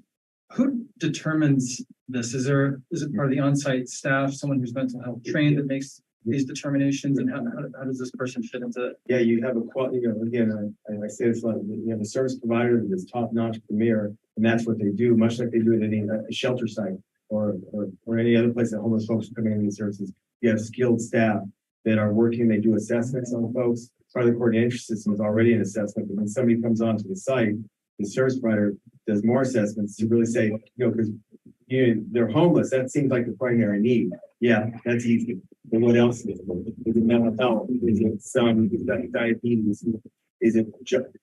Who determines this? Is it part of the on-site staff, someone who's mental health trained that makes these determinations, and how does this person fit into it? Yeah, you have a quality, you know, again, I say this a lot, you have a service provider that is top-notch premier, and that's what they do, much like they do at any shelter site or any other place that homeless folks are coming in these services. You have skilled staff that are working, they do assessments on folks. Part of the coordination system is already an assessment, but when somebody comes onto the site, the service provider does more assessments to really say, you know, because they're homeless. That seems like the primary need. Yeah, that's easy. But what else is it? Is it mental health? Is it some diabetes? Is it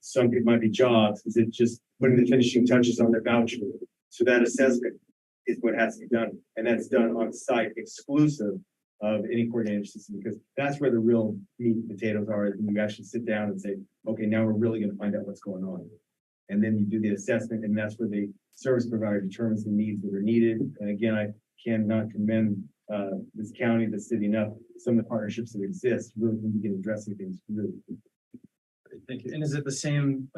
some it might be jobs? Is it just putting the finishing touches on their voucher? So that assessment is what has to be done, and that's done on site, exclusive of any coordinated system, because that's where the real meat and potatoes are. Is when you actually sit down and say, okay, now we're really going to find out what's going on, and then you do the assessment, and that's where the service provider determines the needs that are needed. And again, I cannot commend this county, the city enough. Some of the partnerships that exist really need to begin addressing things really. Thank you. And is it the same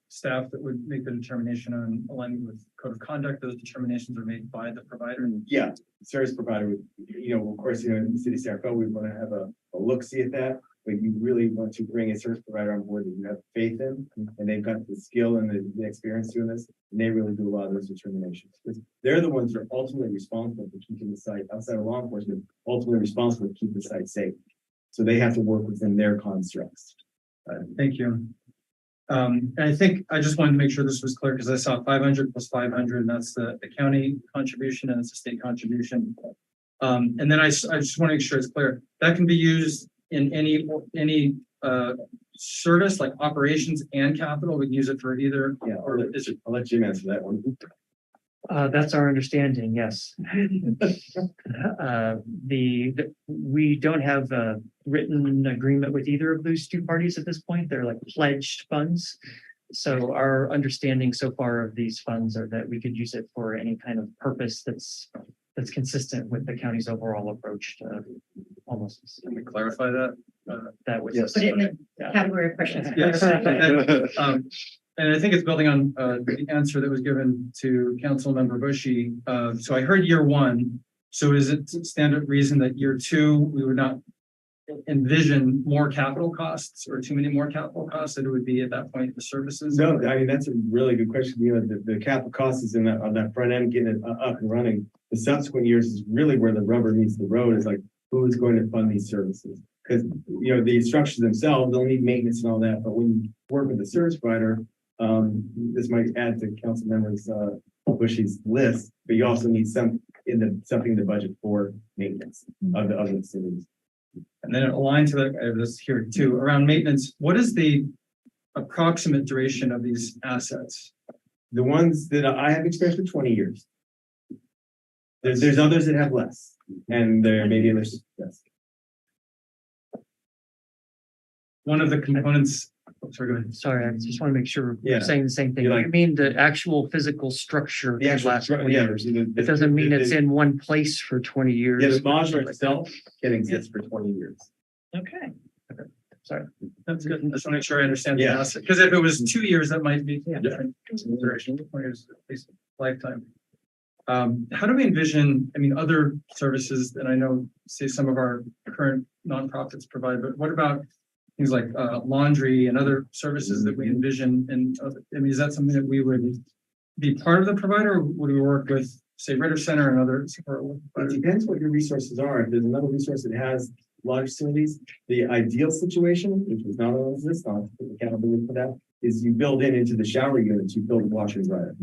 staff that would make the determination on alignment with code of conduct? Those determinations are made by the provider? Yeah, service provider would, of course, in the city of Sarasota, we want to have a look-see at that, but you really want to bring a service provider on board that you have faith in, and they've got the skill and the experience doing this, and they really do a lot of those determinations. Because they're the ones that are ultimately responsible for keeping the site, outside of law enforcement, ultimately responsible to keep the site safe. So they have to work within their constructs. Thank you. And I think I just wanted to make sure this was clear because I saw 500 plus 500, and that's the county contribution and it's a state contribution. And then I just want to make sure it's clear that can be used in any service like operations and capital. We can use it for either. Yeah, I'll let Jim answer that one. That's our understanding, yes. We don't have a written agreement with either of those two parties at this point. They're like pledged funds. So our understanding so far of these funds are that we could use it for any kind of purpose that's consistent with the county's overall approach to homelessness. Can we clarify that? That was Put it in the category of questions. Yes. And I think it's building on the answer that was given to Councilmember Bushy. So I heard year one. So is it standard reason that year two, we would not envision more capital costs or too many more capital costs, that it would be at that point the services? No, I mean, that's a really good question. The capital cost is on that front end, getting it up and running. The subsequent years is really where the rubber meets the road, is like, who is going to fund these services? Because, the structures themselves, they'll need maintenance and all that. But when you work with the service provider, this might add to council members Bushy's list, but you also need something in the budget for maintenance of the other facilities. And then aligned to that, I have this here too, around maintenance, what is the approximate duration of these assets? The ones that I have experienced for 20 years. There's others that have less, and there may be others less. One of the components, sorry, go ahead. Sorry, I just want to make sure Yeah. we're saying the same thing. You're I like- mean, the actual physical structure. The actual, lasts 20 years. it It doesn't mean it's in one place for 20 years. Yeah, the modular itself can exist for 20 years. Okay. Sorry. That's good. I just want to make sure I understand the Yeah. asset, because if it was 2 years, that might be different consideration. 20 years, at least lifetime. How do we envision, other services that I know, say some of our current nonprofits provide, but what about things like laundry and other services that we envision? And is that something that we would be part of the provider, or would we work with, say, Ritter Center and other support? It depends what your resources are. If there's another resource that has large facilities, the ideal situation, which was not always this, not accountability for that, is you build into the shower units, you build a washer and dryer.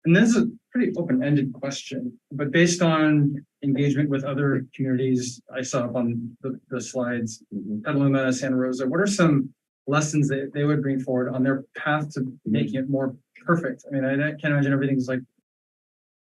And this is a pretty open-ended question, but based on engagement with other communities, I saw up on the slides, Petaluma, Santa Rosa, what are some lessons that they would bring forward on their path to making it more perfect? I can't imagine everything's like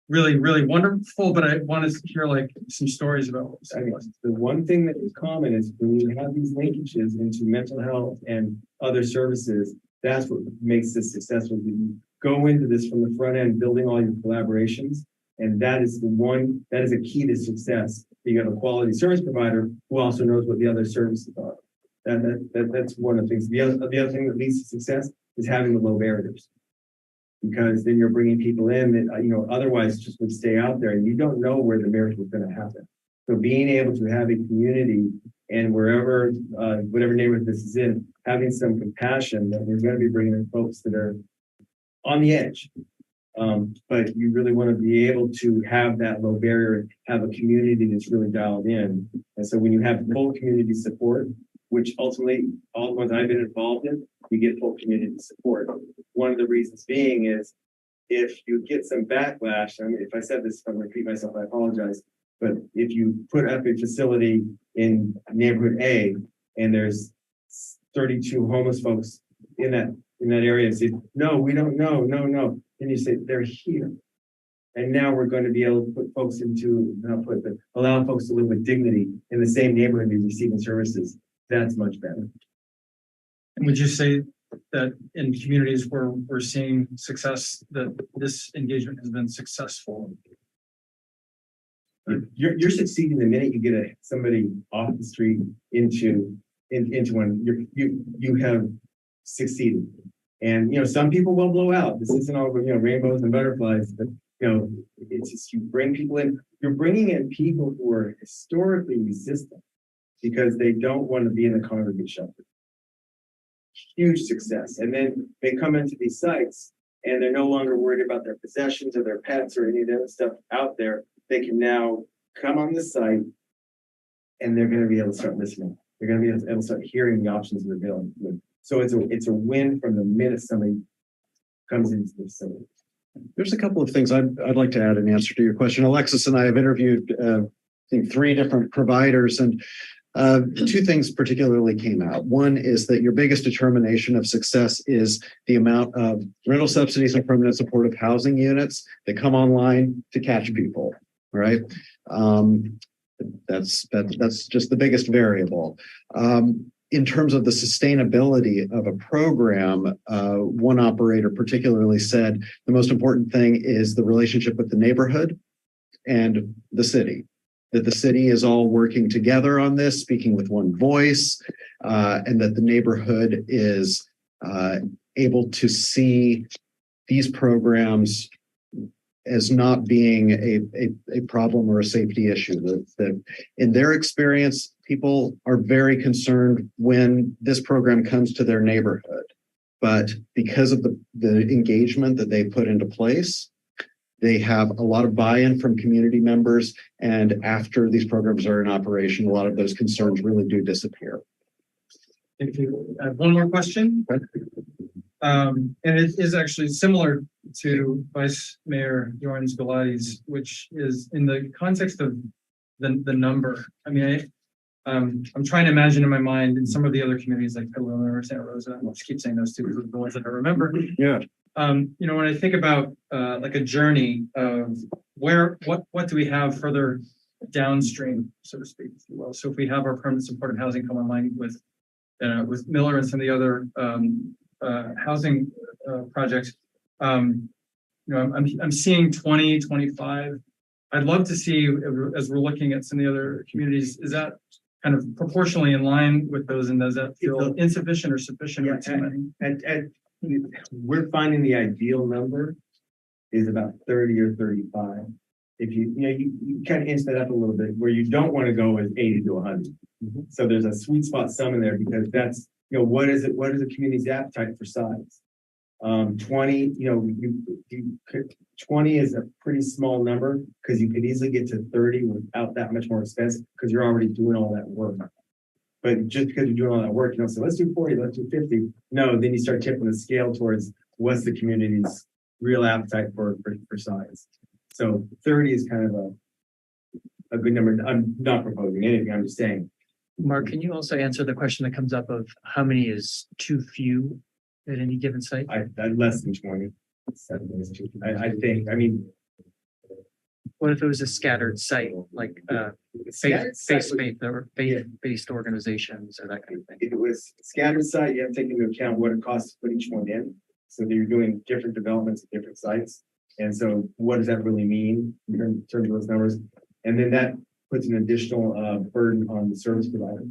really, really wonderful, but I wanted to hear like some stories about. The one thing that is common is when you have these linkages into mental health and other services, that's what makes this successful. You go into this from the front end, building all your collaborations, and that is a key to success. You have a quality service provider who also knows what the other services are. That's one of the things. The other thing that leads to success is having the low barriers, because then you're bringing people in that otherwise just would stay out there, and you don't know where the marriage was going to happen. So being able to have a community, and wherever whatever neighborhood this is in, having some compassion that we're going to be bringing in folks that are on the edge. But you really want to be able to have that low barrier, have a community that's really dialed in. And so when you have full community support, which ultimately all the ones I've been involved in, you get full community support. one of the reasons being is if you get some backlash, I mean, if I said this, if I repeat myself, I apologize. But if you put up a facility in neighborhood A and there's 32 homeless folks in that area and say, no, we don't know, no. And you say, they're here. And now we're going to be able to put folks allow folks to live with dignity in the same neighborhood and receiving services. That's much better. And would you say that in communities where we're seeing success, that this engagement has been successful? You're succeeding the minute you get somebody off the street into one. You have succeeded. And some people will blow out. This isn't all rainbows and butterflies, but it's just you bring people in. You're bringing in people who are historically resistant because they don't want to be in the congregate shelter. Huge success. And then they come into these sites and they're no longer worried about their possessions or their pets or any of that stuff out there. They can now come on the site and they're going to be able to start listening. They're going to be able to start hearing the options that they're dealing with. So it's a win from the minute somebody comes into the facility. There's a couple of things I'd like to add in answer to your question. Alexis and I have interviewed, I think, 3 different providers, and 2 things particularly came out. One is that your biggest determination of success is the amount of rental subsidies and permanent supportive housing units that come online to catch people, right? That's just the biggest variable. In terms of the sustainability of a program, one operator particularly said the most important thing is the relationship with the neighborhood and the city. That the city is all working together on this, speaking with one voice, and that the neighborhood is able to see these programs as not being a problem or a safety issue. That in their experience, people are very concerned when this program comes to their neighborhood. But because of the engagement that they put into place, they have a lot of buy-in from community members. And after these programs are in operation, a lot of those concerns really do disappear. If you have one more question. And it is actually similar to Vice Mayor Jorans Gulati's, which is in the context of the number. I mean, I'm trying to imagine in my mind in some of the other communities like Petaluma or Santa Rosa. I'll just keep saying those 2 because they're the ones that I remember. Yeah. When I think about like a journey of what do we have further downstream, so to speak, if you will. So if we have our permanent supportive housing come online with Miller and some of the other housing projects, I'm seeing 20, 25. I'd love to see, as we're looking at some of the other communities, is that kind of proportionally in line with those, and does that feel insufficient or sufficient? Yeah, we're finding the ideal number is about 30 or 35. If you kind of inch that up a little bit, where you don't want to go with 80 to 100. Mm-hmm. So there's a sweet spot some in there because that's, what is the community's appetite for size? 20, 20 is a pretty small number because you could easily get to 30 without that much more expense because you're already doing all that work. But just because you're doing all that work, so let's do 40, let's do 50. No, then you start tipping the scale towards what's the community's real appetite for size. So 30 is kind of a good number. I'm not proposing anything, I'm just saying. Mark, can you also answer the question that comes up of how many is too few at any given site? I'd less than 20. I think, what if it was a scattered site, like faith-based organizations or that kind of thing? If it was scattered site, you have to take into account what it costs to put each one in. So that you're doing different developments at different sites. And so what does that really mean in terms of those numbers? And then that puts an additional burden on the service provider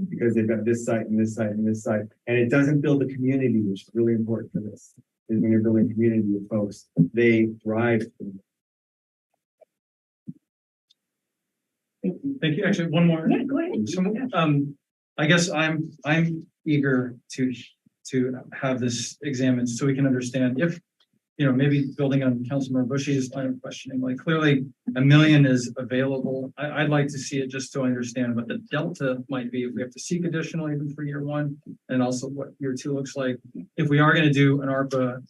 because they've got this site and this site and this site. And it doesn't build a community, which is really important for this. Is when you're building a community with folks, they thrive. Thank you. Actually, one more. Yeah, go ahead. So, I guess I'm eager to have this examined so we can understand maybe building on Councilmember Bushy's line of questioning, like clearly $1 million is available. I'd like to see it just to understand what the delta might be if we have to seek additional even for year one, and also what year two looks like. If we are going to do an ARPA,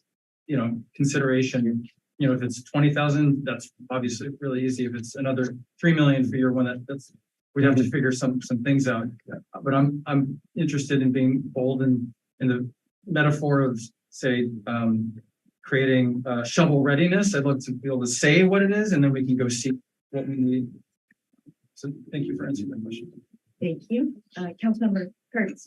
consideration, if it's 20,000, that's obviously really easy. If it's another 3 million for year one, that's we'd have to figure some things out. But I'm interested in being bold in the metaphor of, say, creating shovel readiness. I'd love to be able to say what it is, and then we can go see what we need. So thank you for answering that question. Thank you. Councilmember Curtis.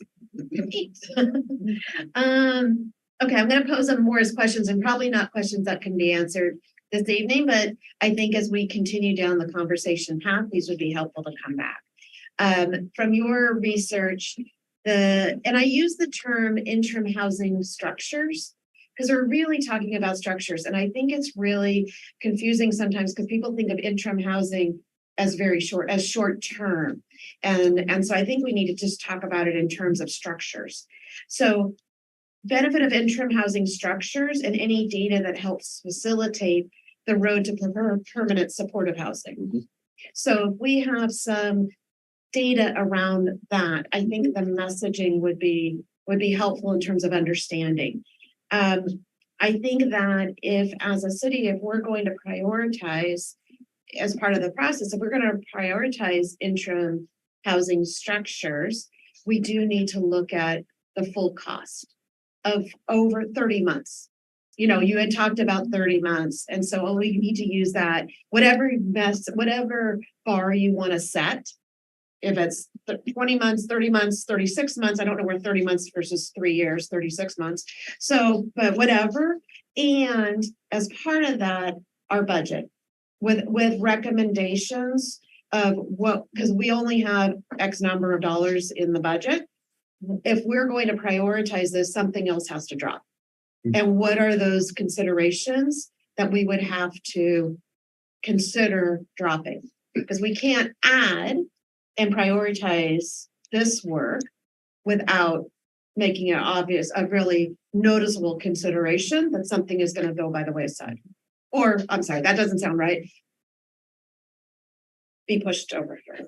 Okay, I'm going to pose some more as questions and probably not questions that can be answered this evening, but I think as we continue down the conversation path, these would be helpful to come back. From your research, and I use the term interim housing structures because we're really talking about structures. And I think it's really confusing sometimes because people think of interim housing as short term. And so I think we need to just talk about it in terms of structures. So benefit of interim housing structures and any data that helps facilitate the road to permanent supportive housing. Mm-hmm. So if we have some data around that, I think the messaging would be helpful in terms of understanding. I think that if as a city, if we're going to prioritize as part of the process, if we're going to prioritize interim housing structures, we do need to look at the full cost of over 30 months. You had talked about 30 months. And so we need to use that, whatever bar you want to set, if it's 20 months, 30 months, 36 months, I don't know where 30 months versus 3 years, 36 months. So, but whatever. And as part of that, our budget with recommendations of because we only have X number of dollars in the budget. If we're going to prioritize this, something else has to drop. And what are those considerations that we would have to consider dropping? Because we can't add and prioritize this work without making it obvious, a really noticeable consideration that something is going to go by the wayside. Or, I'm sorry, that doesn't sound right. Be pushed over here.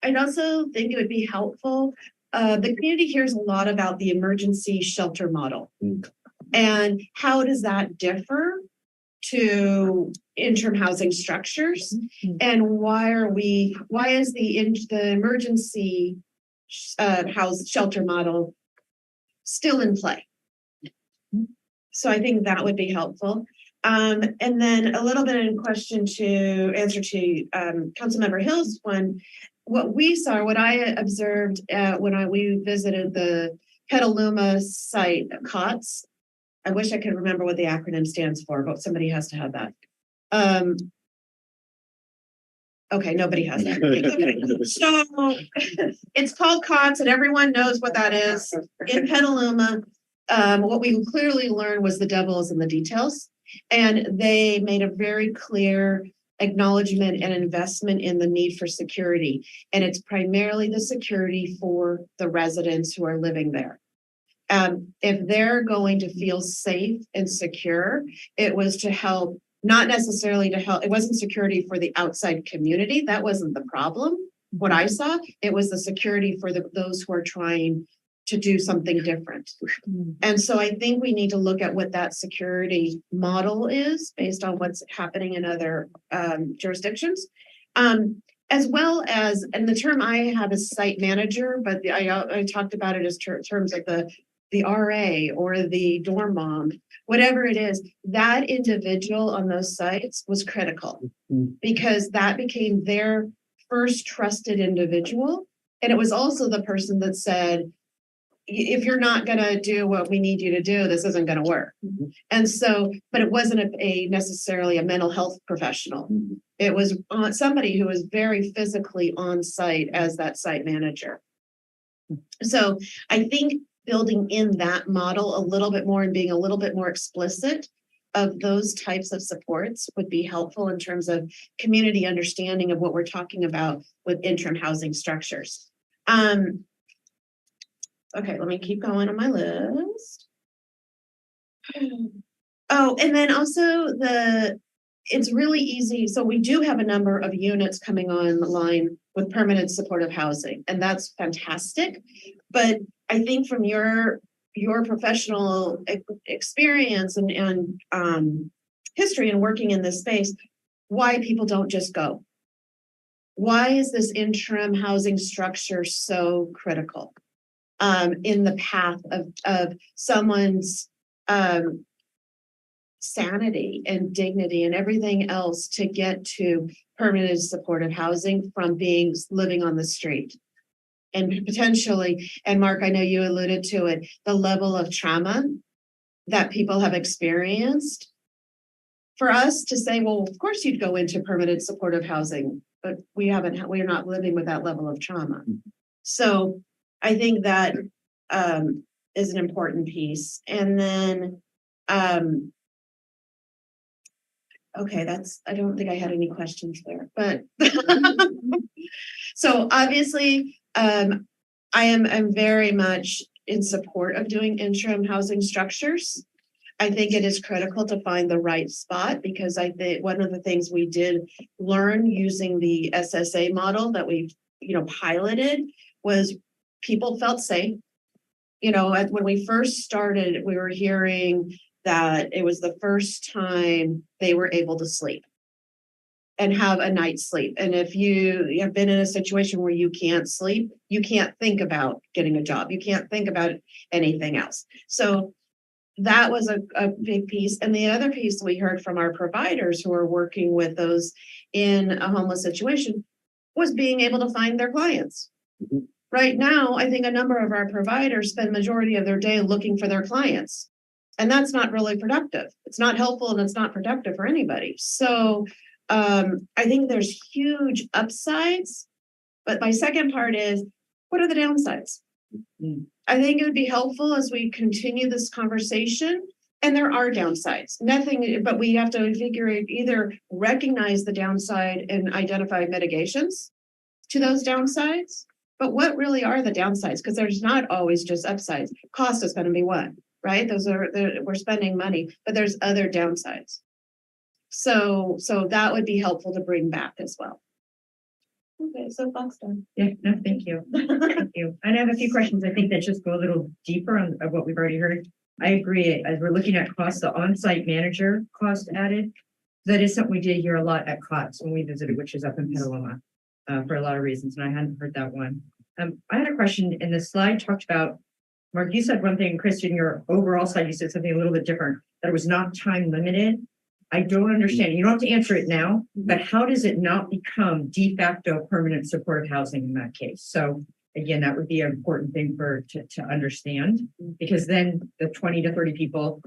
I'd also think it would be helpful. The community hears a lot about the emergency shelter model. And how does that differ to interim housing structures? And why is the emergency shelter model still in play? So I think that would be helpful. And then a little bit in answer to Councilmember Hill's one. What we saw, what I observed when we visited the Petaluma site, COTS. I wish I could remember what the acronym stands for, but somebody has to have that. Okay, nobody has that. So it's called COTS, and everyone knows what that is. In Petaluma, what we clearly learned was the devil is in the details, and they made a very clear acknowledgement and investment in the need for security. And it's primarily the security for the residents who are living there. If they're going to feel safe and secure, it was to help, not necessarily to help. It wasn't security for the outside community. That wasn't the problem. What I saw, it was the security for those who are trying to do something different. And so I think we need to look at what that security model is based on what's happening in other jurisdictions. As well as, and the term I have is site manager, but I talked about it as terms of the RA or the dorm mom, whatever it is, that individual on those sites was critical because that became their first trusted individual. And it was also the person that said, if you're not going to do what we need you to do, this isn't going to work. And so, but it wasn't necessarily a mental health professional. It was somebody who was very physically on site as that site manager. So I think building in that model a little bit more and being a little bit more explicit of those types of supports would be helpful in terms of community understanding of what we're talking about with interim housing structures. Okay, let me keep going on my list. Oh, and then also it's really easy. So we do have a number of units coming online with permanent supportive housing, and that's fantastic. But I think from your professional experience and history in working in this space, why people don't just go. Why is this interim housing structure so critical in the path of someone's sanity and dignity and everything else to get to permanent supportive housing from living on the street? And potentially, and Mark, I know you alluded to it, the level of trauma that people have experienced. For us to say, well, of course you'd go into permanent supportive housing, but we're not living with that level of trauma. So I think that is an important piece. And then, okay, I don't think I had any questions there, but so obviously, I'm very much in support of doing interim housing structures. I think it is critical to find the right spot, because I think one of the things we did learn using the SSA model that we've, piloted was people felt safe. When we first started, we were hearing that it was the first time they were able to sleep and have a night's sleep. And if you have been in a situation where you can't sleep, you can't think about getting a job. You can't think about anything else. So that was a big piece. And the other piece we heard from our providers who are working with those in a homeless situation was being able to find their clients. Mm-hmm. Right now, I think a number of our providers spend majority of their day looking for their clients. And that's not really productive. It's not helpful and it's not productive for anybody. So I think there's huge upsides. But my second part is, what are the downsides? Mm-hmm. I think it would be helpful as we continue this conversation, and there are downsides. But we have to either recognize the downside and identify mitigations to those downsides. But what really are the downsides? Because there's not always just upsides. Cost is going to be one, right? We're spending money, but there's other downsides. So that would be helpful to bring back as well. Okay, so box done. Yeah, no, thank you. Thank you. And I have a few questions, I think, that just go a little deeper on what we've already heard. I agree. As we're looking at costs, the on-site manager cost added, that is something we did hear a lot at COTS when we visited, which is up in Petaluma, for a lot of reasons, and I hadn't heard that one. I had a question, and the slide talked about, Mark, you said one thing, Chris, in your overall slide, you said something a little bit different, that it was not time limited. I don't understand. You don't have to answer it now, but how does it not become de facto permanent supportive housing in that case? So again, that would be an important thing to understand, because then the 20 to 30 people,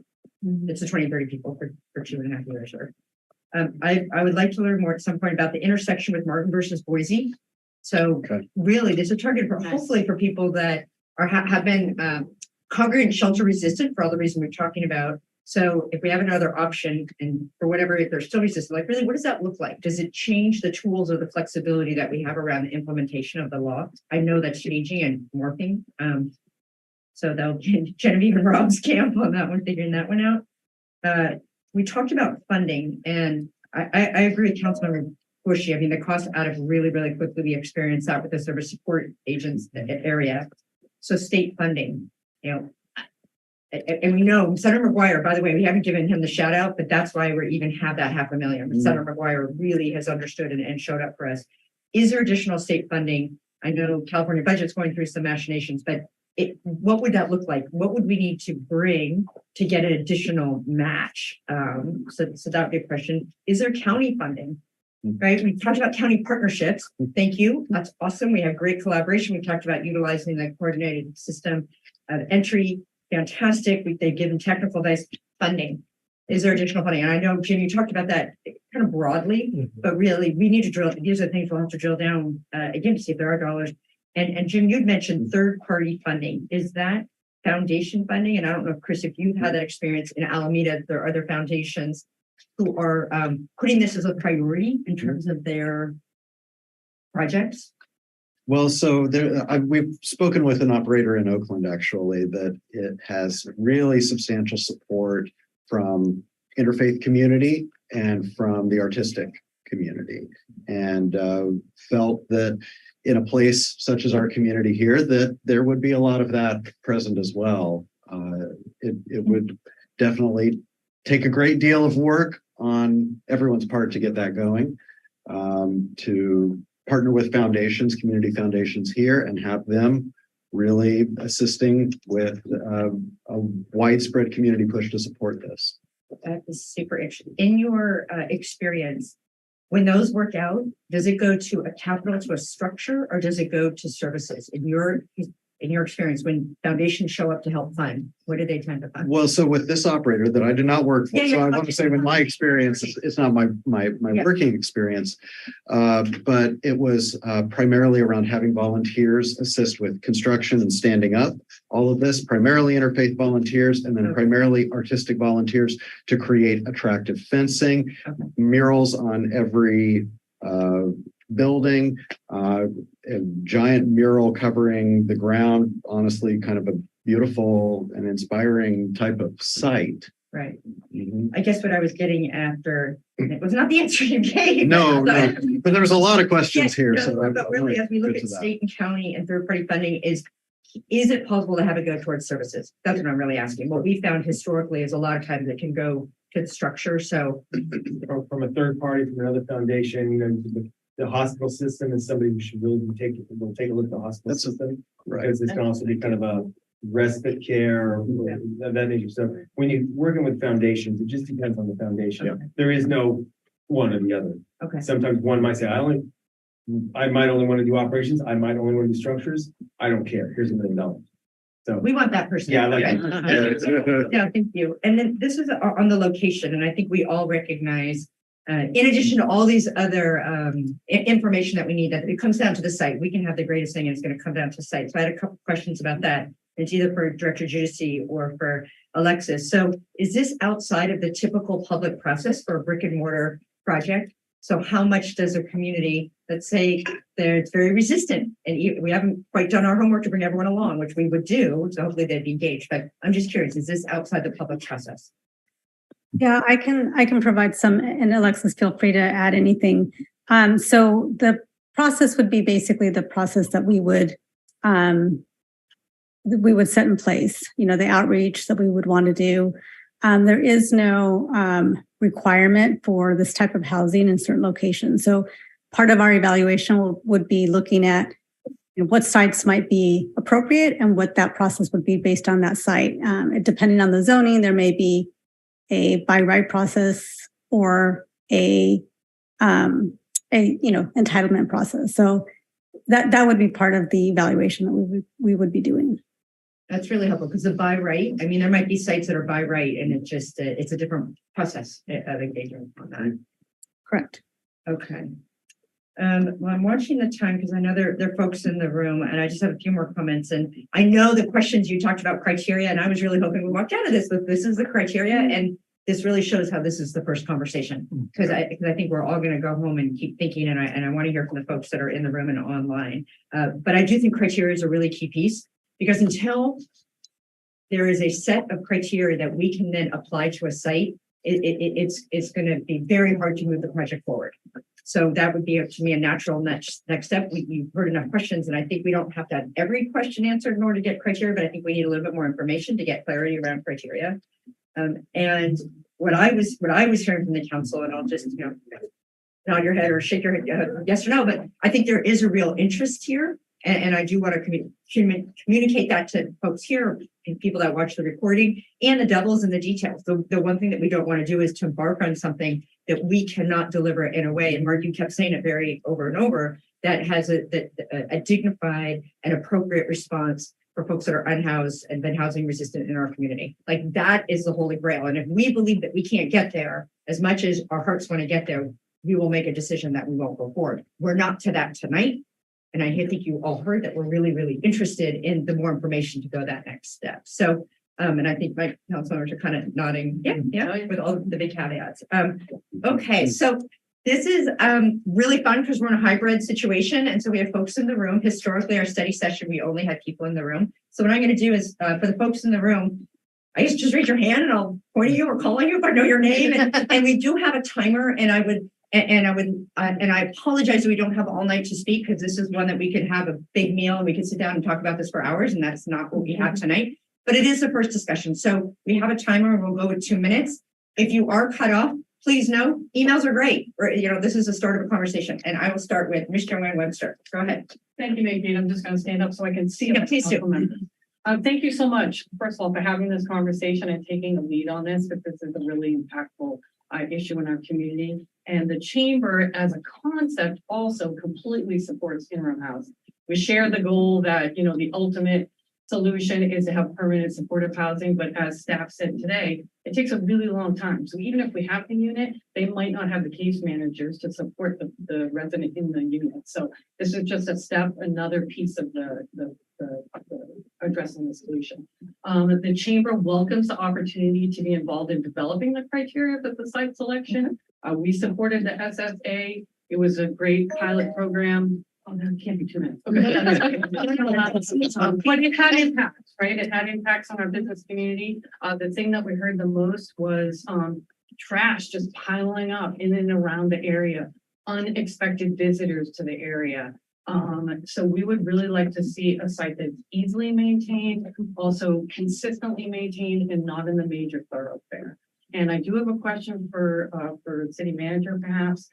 it's the 20 to 30 people for 2.5 years. Or I would like to learn more at some point about the intersection with Martin versus Boise. So really, this is targeted for hopefully for people that have been congregant shelter resistant for all the reasons we're talking about. So if we have another option, and for whatever, if they're still resistant, like really, what does that look like? Does it change the tools or the flexibility that we have around the implementation of the law? I know that's changing and morphing. So that'll Genevieve and Rob's camp on that one, figuring that one out. We talked about funding, and I agree with Councilmember Bushy. I mean, the cost added really, really quickly. We experienced that with the service support agents area. So state funding, and we know Senator McGuire, by the way, we haven't given him the shout out, but that's why we even have that $500,000. Mm-hmm. Senator McGuire really has understood and showed up for us. Is there additional state funding? I know California budget's going through some machinations, but what would that look like? What would we need to bring to get an additional match? So that would be a question. Is there county funding? Right? We talked about county partnerships. Thank you. That's awesome. We have great collaboration. We talked about utilizing the coordinated system of entry. Fantastic. They've given technical advice. Funding. Is there additional funding? And I know, Jim, you talked about that kind of broadly, but really we need to drill. These are the things we'll have to drill down again to see if there are dollars. And Jim, you'd mentioned third-party funding. Is that foundation funding? And I don't know, Chris, if you've had that experience in Alameda, there are other foundations who are putting this as a priority in terms of their projects. Well, so we've spoken with an operator in Oakland, actually, that it has really substantial support from interfaith community and from the artistic community, and felt that in a place such as our community here, that there would be a lot of that present as well. It would definitely take a great deal of work on everyone's part to get that going, to partner with foundations, community foundations here, and have them really assisting with a widespread community push to support this. That is super interesting. In your experience, when those work out, does it go to a capital, to a structure, or does it go to services? In your experience, when foundations show up to help fund, what do they tend to fund? Well, so with this operator that I did not work for, Yeah, so I want okay. to say with my experience, it's not my Yeah. working experience, but it was primarily around having volunteers assist with construction and standing up. All of this, primarily interfaith volunteers, and then Okay. primarily artistic volunteers to create attractive fencing, Okay. murals on every building, a giant mural covering the ground, honestly, kind of a beautiful and inspiring type of site. Right. Mhm. I guess what I was getting after, it was not the answer you gave. No, but- but there was a lot of questions Yes, here, no, so. but really, as we look good at to that. state and county and third-party funding, is it possible to have it go towards services? That's what I'm really asking. What we found historically is a lot of times it can go to the structure, so. From a third party, from another foundation, the hospital system is somebody who should really take a look at the hospital That's system. right. Because this can also be kind of a respite care or that nature. So when you're working with foundations, it just depends on the foundation. Okay. There is no one or the other. Okay, Sometimes one might say, I might only want to do operations. I might only want to do structures. I don't care. Here's $1 million. So, we want that person. yeah, like, Yeah, thank you. And then this is on the location, and I think we all recognize, in addition to all these other information that we need, that it comes down to the site. We can have the greatest thing, and it's going to come down to site. So I had a couple questions about that. It's either for Director Judici or for Alexis. So is this outside of the typical public process for a brick and mortar project? So how much does a community, let's say they're very resistant and we haven't quite done our homework to bring everyone along, which we would do, so hopefully they'd be engaged, but I'm just curious, is this outside the public process? Yeah, I can provide some, and Alexis, feel free to add anything. So the process would be basically the process that we would set in place, the outreach that we would want to do. There is no requirement for this type of housing in certain locations. So part of our evaluation would be looking at what sites might be appropriate and what that process would be based on that site. Depending on the zoning, there may be a by right process or a entitlement process. So that would be part of the evaluation that we would be doing. That's really helpful because the by right, I mean, there might be sites that are by right and it just, it's a different process of engagement on that. Correct. Okay. Well, I'm watching the time because I know there are folks in the room and I just have a few more comments. And I know the questions you talked about criteria, and I was really hoping we walked out of this, but this is the criteria. And this really shows how this is the first conversation, because I think we're all going to go home and keep thinking. And I want to hear from the folks that are in the room and online. But I do think criteria is a really key piece, because until there is a set of criteria that we can then apply to a site, it's going to be very hard to move the project forward. So that would be, to me, a natural next step. You've heard enough questions, and I think we don't have to have every question answered in order to get criteria, but I think we need a little bit more information to get clarity around criteria. And what I was hearing from the council, and I'll just nod your head or shake your head yes or no, but I think there is a real interest here, and I do want to communicate that to folks here and people that watch the recording, and the devil's in the details. The one thing that we don't want to do is to embark on something that we cannot deliver in a way, and Mark, you kept saying it very over and over, that has a dignified and appropriate response for folks that are unhoused and been housing resistant in our community. Like, that is the holy grail. And if we believe that we can't get there, as much as our hearts want to get there, we will make a decision that we won't go forward. We're not to that tonight. And I think you all heard that we're really, really interested in the more information to go that next step. So, and I think my council members are kind of nodding, yeah, with all the big caveats. Okay, so This is really fun because we're in a hybrid situation. And so we have folks in the room. Historically, our study session, we only had people in the room. So what I'm going to do is for the folks in the room, I used to just raise your hand and I'll point at you or call on you if I know your name. And we do have a timer, and I apologize that we don't have all night to speak, because this is one that we could have a big meal and we could sit down and talk about this for hours, and that's not what we have tonight. But it is the first discussion. So we have a timer and we'll go with 2 minutes. If you are cut off, please know emails are great. Or, this is the start of a conversation. And I will start with Ms. Joanne Webster. Go ahead. Thank you, Nadine. I'm just going to stand up so I can see. Yeah, please do. Thank you so much, first of all, for having this conversation and taking a lead on this, because this is a really impactful issue in our community. And the chamber as a concept also completely supports in-room housing. We share the goal that, the ultimate solution is to have permanent supportive housing, but as staff said today, it takes a really long time. So even if we have the unit, they might not have the case managers to support the resident in the unit. So this is just a step, another piece of the addressing the solution. The chamber welcomes the opportunity to be involved in developing the criteria for the site selection. We supported the SSA. It was a great pilot program. Oh, no, it can't be 2 minutes. Okay. But it had impacts, right? It had impacts on our business community. The thing that we heard the most was trash just piling up in and around the area, unexpected visitors to the area. So we would really like to see a site that's easily maintained, also consistently maintained, and not in the major thoroughfare. And I do have a question for city manager, perhaps.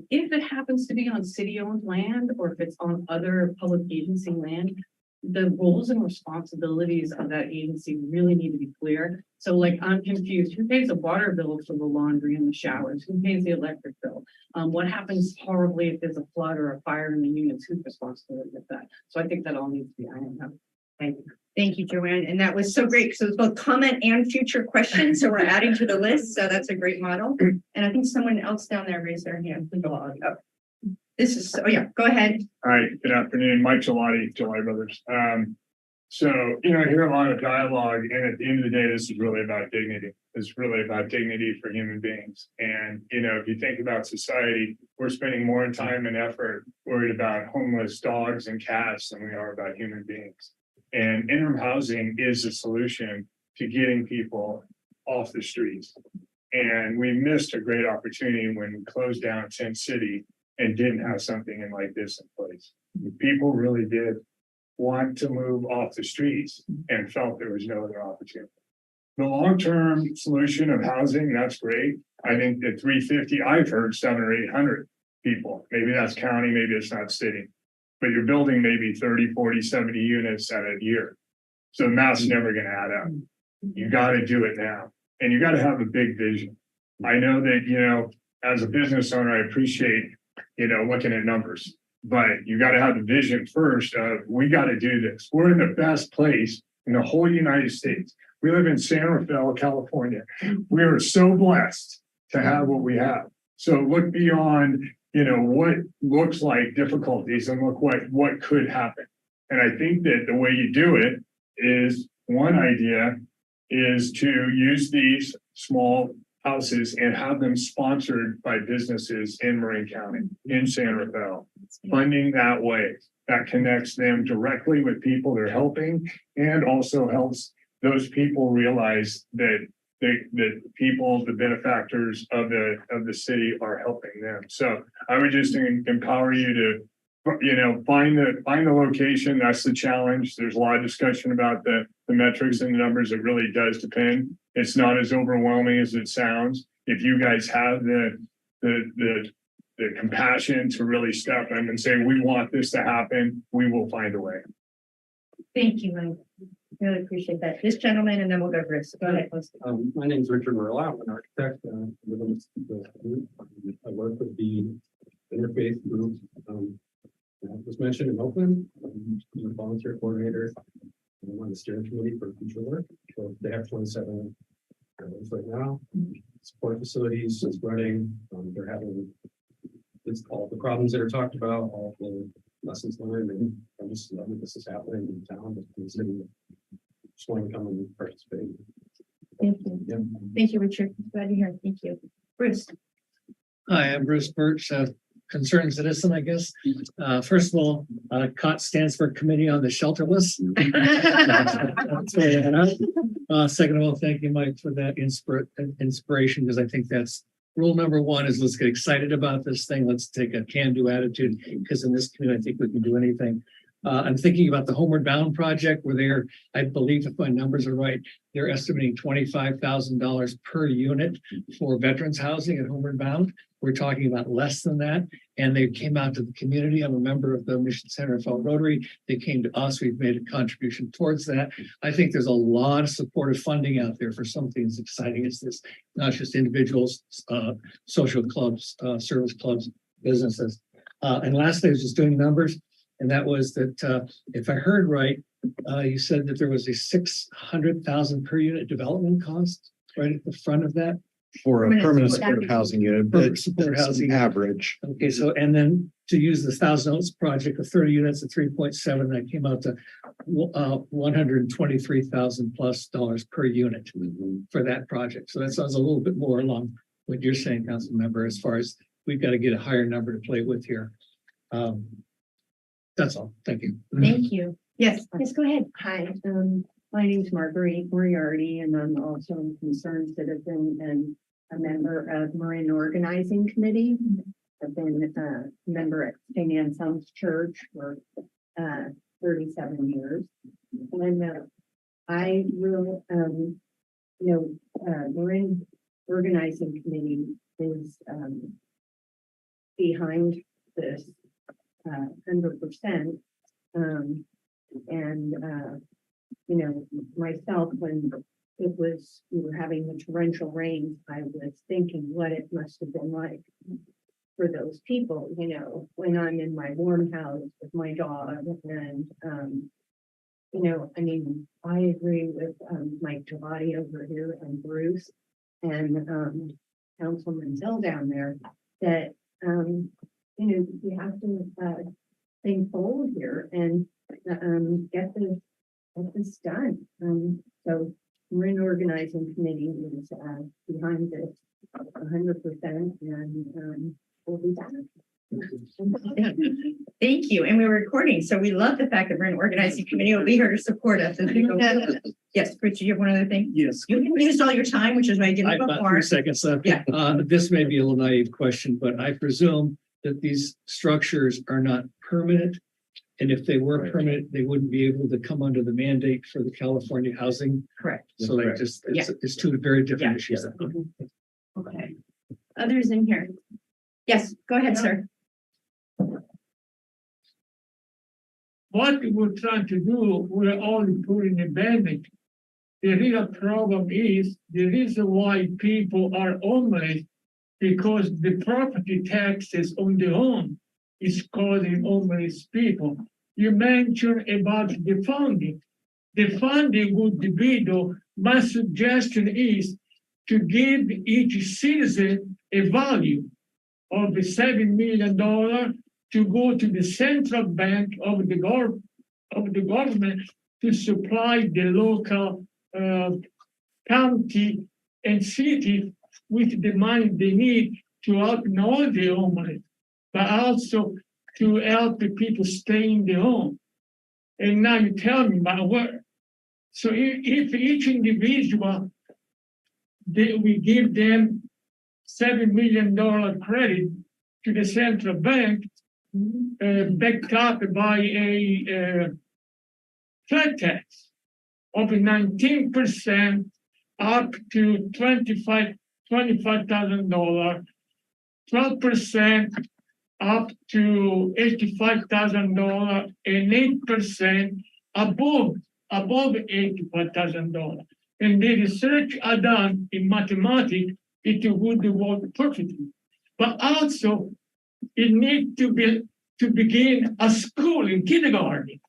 If it happens to be on city-owned land, or if it's on other public agency land, the roles and responsibilities of that agency really need to be clear. So I'm confused. Who pays the water bill for the laundry and the showers? Who pays the electric bill? What happens horribly if there's a flood or a fire in the units? Who's responsible for that? So I think that all needs to be ironed out. Thank you. Thank you, Joanne. And that was so great. So it's both comment and future questions. So we're adding to the list. So that's a great model. And I think someone else down there raised their hand. Go ahead. All right. Good afternoon. Mike Gelati, Gelati Brothers. So, I hear a lot of dialogue, and at the end of the day, this is really about dignity. It's really about dignity for human beings. And, if you think about society, we're spending more time and effort worried about homeless dogs and cats than we are about human beings. And interim housing is a solution to getting people off the streets. And we missed a great opportunity when we closed down Tent City and didn't have something like this in place. People really did want to move off the streets and felt there was no other opportunity. The long-term solution of housing, that's great. I think that 350, I've heard 700 or 800 people. Maybe that's county, maybe it's not city. But you're building maybe 30, 40, 70 units at a year. So the math's never going to add up. You got to do it now. And you got to have a big vision. I know that, as a business owner, I appreciate, looking at numbers. But you got to have the vision first of, we got to do this. We're in the best place in the whole United States. We live in San Rafael, California. We are so blessed to have what we have. So look beyond what looks like difficulties and look what could happen. And I think that the way you do it is, one idea is to use these small houses and have them sponsored by businesses in Marin County, in San Rafael, funding that way. That connects them directly with people they're helping, and also helps those people realize that people, the benefactors of the city, are helping them. So I would just empower you to, find the location. That's the challenge. There's a lot of discussion about the metrics and the numbers. It really does depend. It's not as overwhelming as it sounds. If you guys have the compassion to really step in and say, we want this to happen, we will find a way. Thank you, Mike. Really appreciate that. This gentleman, and then we'll go to Bruce. Go ahead. My name is Richard Merla. I'm an architect. I work with the interfaith group. As was mentioned in Oakland, I'm a volunteer coordinator. I'm on the steering committee for future work. So they have 27 right now. Support facilities, it's running. They're having all the problems that are talked about, all the lessons learned, and I just love that this is happening in town. Just want to come and participate. Thank you. Yeah. Thank you, Richard. Glad you're here. Thank you. Bruce. Hi, I'm Bruce Birch, concerned citizen, I guess. First of all, COT stands for Committee on the Shelterless. Second of all, thank you, Mike, for that inspiration, because I think that's rule number one is let's get excited about this thing. Let's take a can-do attitude, because in this community, I think we can do anything. I'm thinking about the Homeward Bound project where I believe if my numbers are right, they're estimating $25,000 per unit for veterans housing at Homeward Bound. We're talking about less than that. And they came out to the community. I'm a member of the Mission Center of Fall Rotary. They came to us. We've made a contribution towards that. I think there's a lot of supportive funding out there for something as exciting as this, not just individuals, social clubs, service clubs, businesses. And lastly, I was just doing numbers. And that was that, if I heard right, you said that there was a $600,000 per unit development cost right at the front of that. For a permanent supportive housing unit, but Supportive housing average. Okay, so and then to use the Thousand Oaks project of 30 units at 3.7, that came out to $123,000 plus per unit for that project. So that sounds a little bit more along what you're saying, Council Member, as far as we've got to get a higher number to play with here. That's all. Thank you. Thank you. Yes, go ahead. Hi, my name's Marguerite Moriarty, and I'm also a concerned citizen and a member of Marin Organizing Committee. I've been a member at St. Anselm's Church for 37 years. And I will, Marin Organizing Committee is behind this 100%. Myself, when we were having the torrential rain, I was thinking what it must have been like for those people, when I'm in my warm house with my dog. And, I agree with Mike Giamatti over here and Bruce and Councilman Zill down there that, you have to think bold here and get this done. So Marin Organizing Committee is behind this 100%, and we'll be back. Thank you. And we're recording, so we love the fact that Marin Organizing Committee will be here to support us as we go. Yes, Rich, you have one other thing? Yes. You used all your time, which is why I didn't I've got before. 3 seconds left. Yeah. This may be a little naive question, but I presume that these structures are not permanent. And if they were permanent, they wouldn't be able to come under the mandate for the California housing. Correct. So like just, it's two very different issues. Okay. Others in here? Yes, go ahead, sir. What we're trying to do, we're only putting a bandage. The real problem is the reason why people are homeless, because the property taxes on the home is causing homeless people. You mentioned about the funding. The funding would be, though, my suggestion is to give each citizen a value of the $7 million to go to the central bank of the government to supply the local county and city with the money they need to help not only the homeless, but also to help the people stay in the home. And now you tell me about what. So if each individual, we give them $7 million credit to the central bank, backed up by a flat tax of 19% up to $25,000, 12% up to $85,000, and 8% above $85,000. And the research I done in mathematics, it would work perfectly. But also, it needs to begin a school in kindergarten.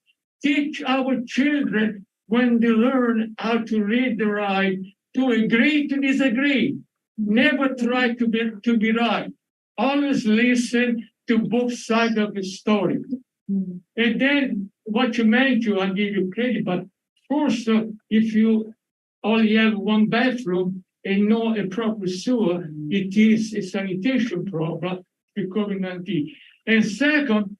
Teach our children when they learn how to read and write, to agree to disagree. Never try to be right. Always listen to both sides of the story. And then what you mentioned, I'll give you credit, but first, if you only have one bathroom, and not a proper sewer. It is a sanitation problem with COVID-19. And second,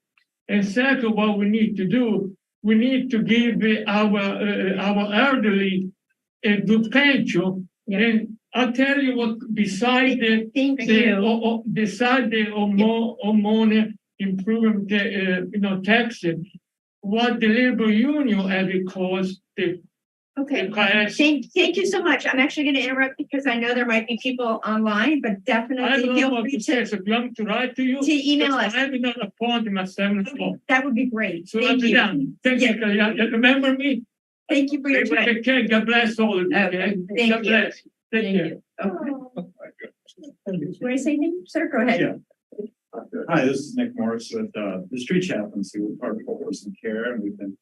what we need to do, we need to give our elderly a good pension. And I'll tell you what, beside the homeowner improvement, taxes, what the labor union have caused the. Okay, thank you so much. I'm actually going to interrupt because I know there might be people online, but I definitely don't know feel what free to say, so if you want to write to you. to email us. I have another appointment at 7 o'clock. That would be great. So I'll Thank be you. done. Thank you, Kalyan. You remember me? Thank you for your time. Take care. God bless all of you. Okay? Thank God you. bless. Take Thank care. you. Okay. You want to say anything, sir? Go ahead. Yeah. Hi, this is Nick Morris with the Street Chaplaincy with Park Homeless and Care, and we've been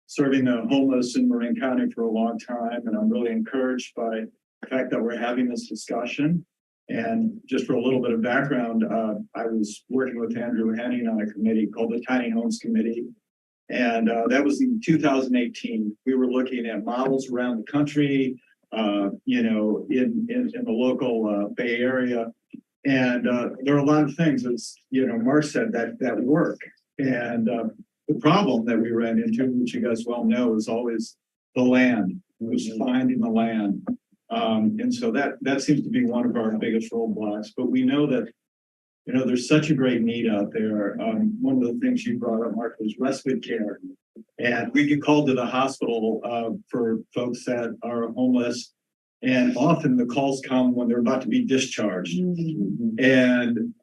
serving the homeless in Marin County for a long time, and I'm really encouraged by the fact that we're having this discussion. And just for a little bit of background, I was working with Andrew Henning on a committee called the Tiny Homes Committee, and that was in 2018. We were looking at models around the country, in the local Bay Area. And there are a lot of things, as Mark said, that work. And the problem that we ran into, which you guys well know, is always the land. It was finding the land. And so that seems to be one of our biggest roadblocks. But we know that, there's such a great need out there. One of the things you brought up, Mark, was respite care. And we get called to the hospital for folks that are homeless. And often the calls come when they're about to be discharged. And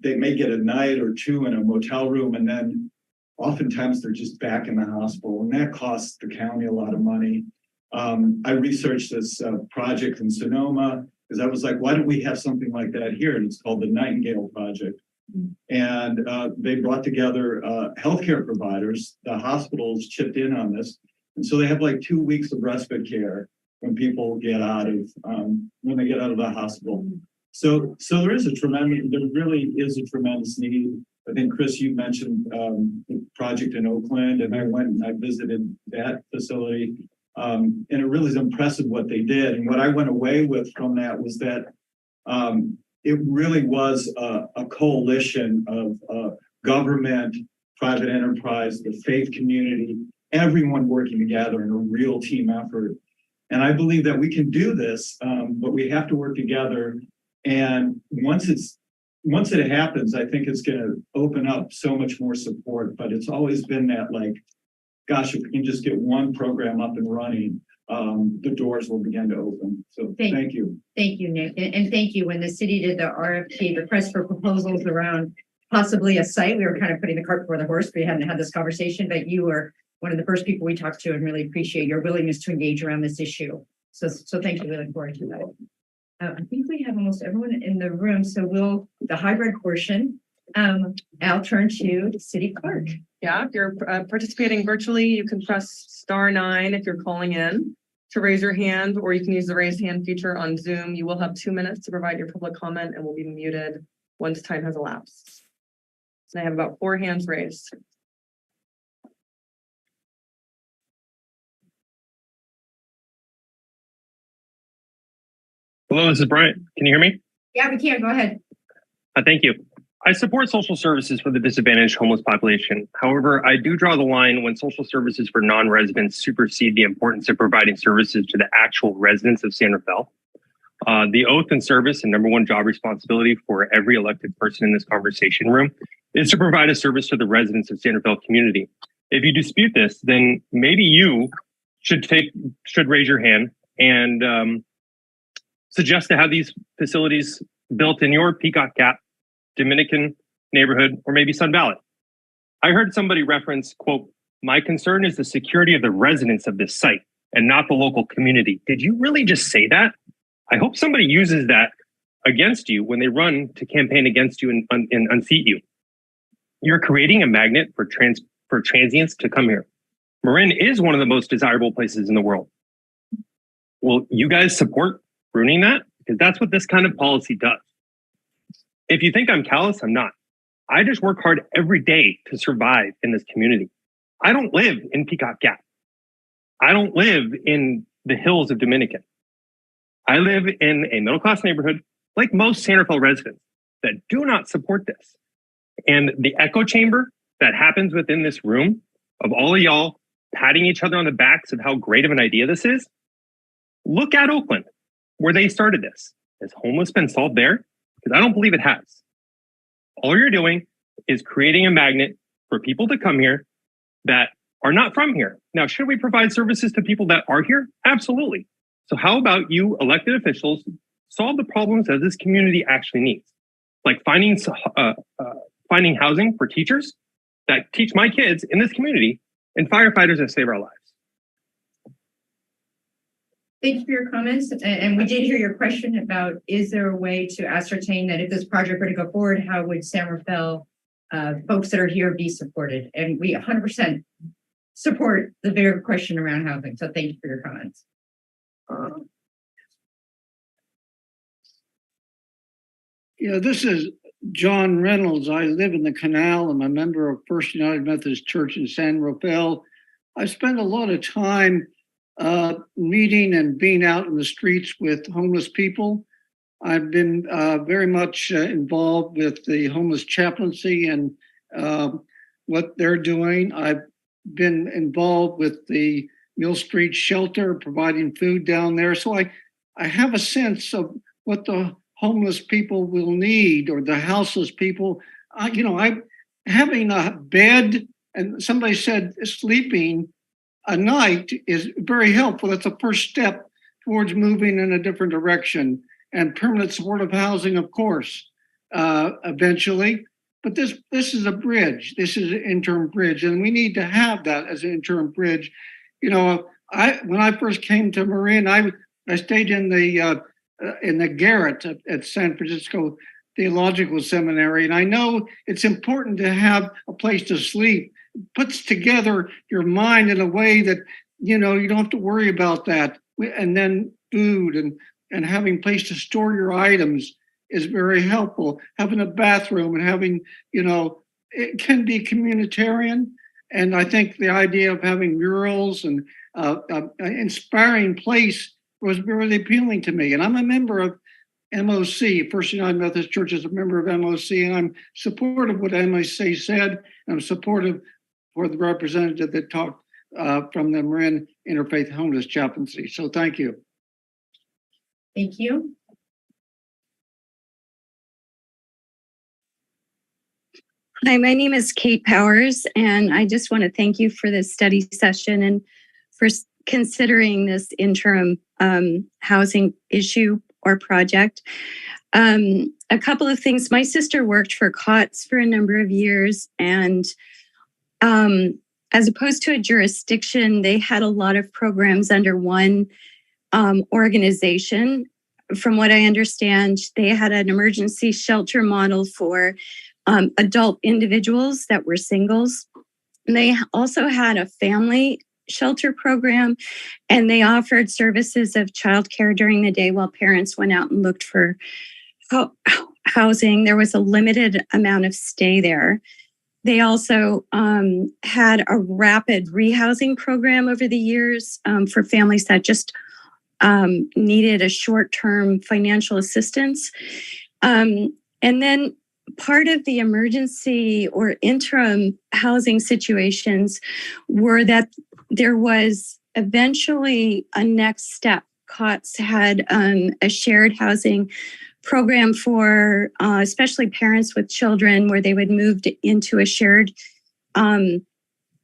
they may get a night or two in a motel room, and then oftentimes they're just back in the hospital, and that costs the county a lot of money. I researched this project in Sonoma because I was like, why don't we have something like that here? And it's called the Nightingale Project. And they brought together healthcare providers. The hospitals chipped in on this. And so they have like 2 weeks of respite care when people get out of, when they get out of the hospital. So there really is a tremendous need. I think, Chris, you mentioned the project in Oakland, and I went and I visited that facility. And it really is impressive what they did. And what I went away with from that was that it really was a coalition of government, private enterprise, the faith community, everyone working together in a real team effort. And I believe that we can do this, but we have to work together. And once it happens, I think it's going to open up so much more support. But it's always been that, like, gosh, if we can just get one program up and running, the doors will begin to open. So thank you. Thank you, Nick. And thank you. When the city did the RFP, request for proposals around possibly a site, we were kind of putting the cart before the horse. We hadn't had this conversation, but you were one of the first people we talked to, and really appreciate your willingness to engage around this issue. So thank you. We look forward to that. I think we have almost everyone in the room. So the hybrid portion, I'll turn to the city clerk. Yeah, if you're participating virtually, you can press *9 if you're calling in to raise your hand, or you can use the raise hand feature on Zoom. You will have 2 minutes to provide your public comment and will be muted once time has elapsed. And I have about 4 hands raised. Hello, this is Brian. Can you hear me? Yeah, we can. Go ahead. Thank you. I support social services for the disadvantaged homeless population. However, I do draw the line when social services for non-residents supersede the importance of providing services to the actual residents of San Rafael. The oath and service and number one job responsibility for every elected person in this conversation room is to provide a service to the residents of San Rafael community. If you dispute this, then maybe you should raise your hand and suggest to have these facilities built in your Peacock Gap, Dominican neighborhood, or maybe Sun Valley. I heard somebody reference, quote, "My concern is the security of the residents of this site and not the local community." Did you really just say that? I hope somebody uses that against you when they run to campaign against you and unseat you. You're creating a magnet for transients to come here. Marin is one of the most desirable places in the world. Will you guys support ruining that? Because that's what this kind of policy does. If you think I'm callous, I'm not. I just work hard every day to survive in this community. I don't live in Peacock Gap. I don't live in the hills of Dominican. I live in a middle-class neighborhood, like most San Rafael residents, that do not support this. And the echo chamber that happens within this room of all of y'all patting each other on the backs of how great of an idea this is, look at Oakland, where they started this. Has homeless been solved there? Because I don't believe it has. All you're doing is creating a magnet for people to come here that are not from here. Now, should we provide services to people that are here? Absolutely. So how about you elected officials solve the problems that this community actually needs? Like finding housing for teachers that teach my kids in this community and firefighters that save our lives. Thank you for your comments. And we did hear your question about, is there a way to ascertain that if this project were to go forward, how would San Rafael folks that are here be supported? And we 100% support the bigger question around housing. So thank you for your comments. Yeah, this is John Reynolds. I live in the Canal. I'm a member of First United Methodist Church in San Rafael. I spend a lot of time meeting and being out in the streets with homeless people. I've been very much involved with the homeless chaplaincy and what they're doing. I've been involved with the Mill Street shelter, providing food down there. So I have a sense of what the homeless people will need, or the houseless people. I'm having a bed, and somebody said sleeping a night is very helpful. That's a first step towards moving in a different direction. And permanent supportive housing, of course, eventually. But this is a bridge. This is an interim bridge, and we need to have that as an interim bridge. When I first came to Marin, I stayed in the garret at San Francisco Theological Seminary, and I know it's important to have a place to sleep. It puts together your mind in a way that you don't have to worry about that. And then food and having a place to store your items is very helpful. Having a bathroom and having, it can be communitarian. And I think the idea of having murals and an inspiring place was really appealing to me. And I'm a member of MOC, First United Methodist Church is a member of MOC, and I'm supportive of what MOC said. And I'm supportive for the representative that talked from the Marin Interfaith Homeless Chaplaincy. So thank you. Thank you. Hi, my name is Kate Powers, and I just want to thank you for this study session and for considering this interim housing issue or project. A couple of things. My sister worked for COTS for a number of years, and as opposed to a jurisdiction, they had a lot of programs under one organization. From what I understand, they had an emergency shelter model for adult individuals that were singles. And they also had a family shelter program, and they offered services of childcare during the day while parents went out and looked for housing. There was a limited amount of stay there. They also had a rapid rehousing program over the years for families that just needed a short-term financial assistance. And then part of the emergency or interim housing situations were that there was eventually a next step. COTS had a shared housing program for especially parents with children, where they would move into a shared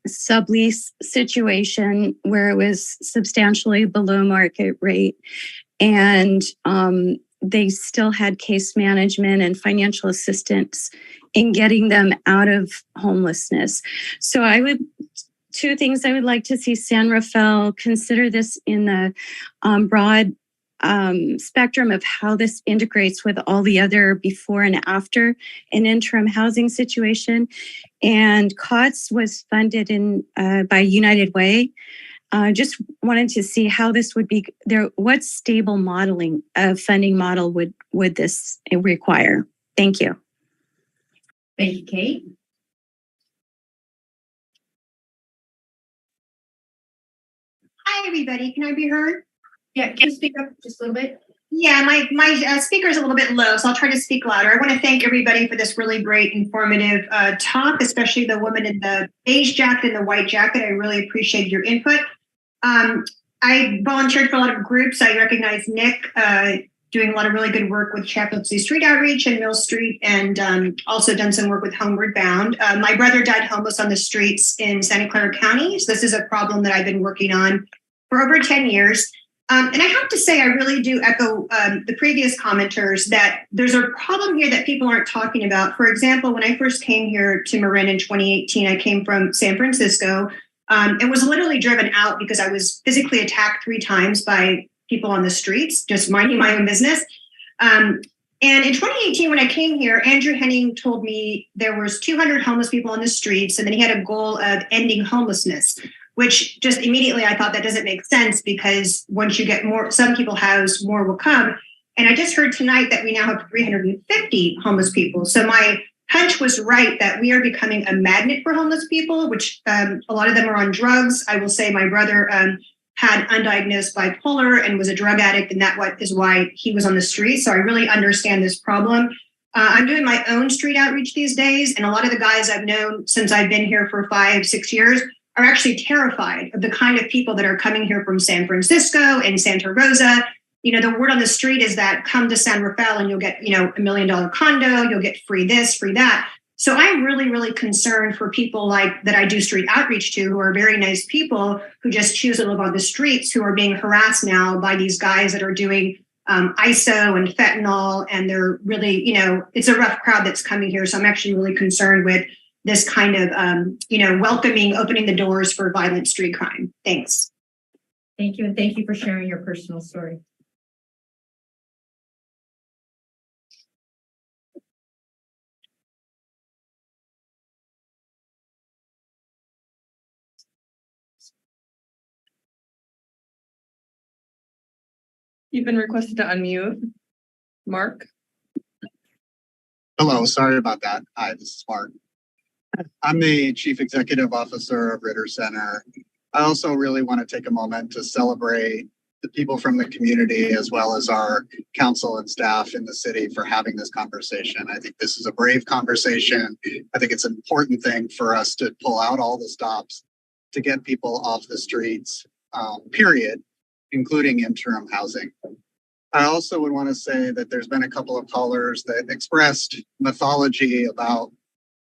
sublease situation where it was substantially below market rate. And they still had case management and financial assistance in getting them out of homelessness. So two things I would like to see San Rafael consider this in the broad spectrum of how this integrates with all the other before and after an interim housing situation. And COTS was funded by United Way. Just wanted to see how this would be there. What stable modeling funding model would this require? Thank you. Thank you, Kate. Hi, everybody. Can I be heard? Yeah, can you speak up just a little bit? Yeah, my speaker is a little bit low, so I'll try to speak louder. I want to thank everybody for this really great, informative talk, especially the woman in the beige jacket and the white jacket. I really appreciate your input. I volunteered for a lot of groups. I recognize Nick doing a lot of really good work with Chaplaincy Street Outreach and Mill Street, and also done some work with Homeward Bound. My brother died homeless on the streets in Santa Clara County, so this is a problem that I've been working on for over 10 years. And I have to say, I really do echo the previous commenters that there's a problem here that people aren't talking about. For example, when I first came here to Marin in 2018, I came from San Francisco and was literally driven out because I was physically attacked 3 times by people on the streets, just minding my own business. And in 2018, when I came here, Andrew Henning told me there was 200 homeless people on the streets, and then he had a goal of ending homelessness, which just immediately I thought that doesn't make sense, because once you get more, some people housed, more will come. And I just heard tonight that we now have 350 homeless people. So my hunch was right that we are becoming a magnet for homeless people, which a lot of them are on drugs. I will say my brother had undiagnosed bipolar and was a drug addict, and that is why he was on the street. So I really understand this problem. I'm doing my own street outreach these days, and a lot of the guys I've known since I've been here for 5-6 years are actually terrified of the kind of people that are coming here from San Francisco and Santa Rosa. You know, the word on the street is that come to San Rafael and you'll get, $1 million condo, you'll get free this, free that. So I'm really, really concerned for people like that I do street outreach to, who are very nice people who just choose to live on the streets, who are being harassed now by these guys that are doing ISO and fentanyl. And they're really, it's a rough crowd that's coming here. So I'm actually really concerned with this kind of, welcoming, opening the doors for violent street crime. Thanks. Thank you. And thank you for sharing your personal story. You've been requested to unmute. Mark? Hello, sorry about that. Hi, this is Mark. I'm the Chief Executive Officer of Ritter Center. I also really want to take a moment to celebrate the people from the community, as well as our council and staff in the city, for having this conversation. I think this is a brave conversation. I think it's an important thing for us to pull out all the stops to get people off the streets, period, including interim housing. I also would want to say that there's been a couple of callers that expressed mythology about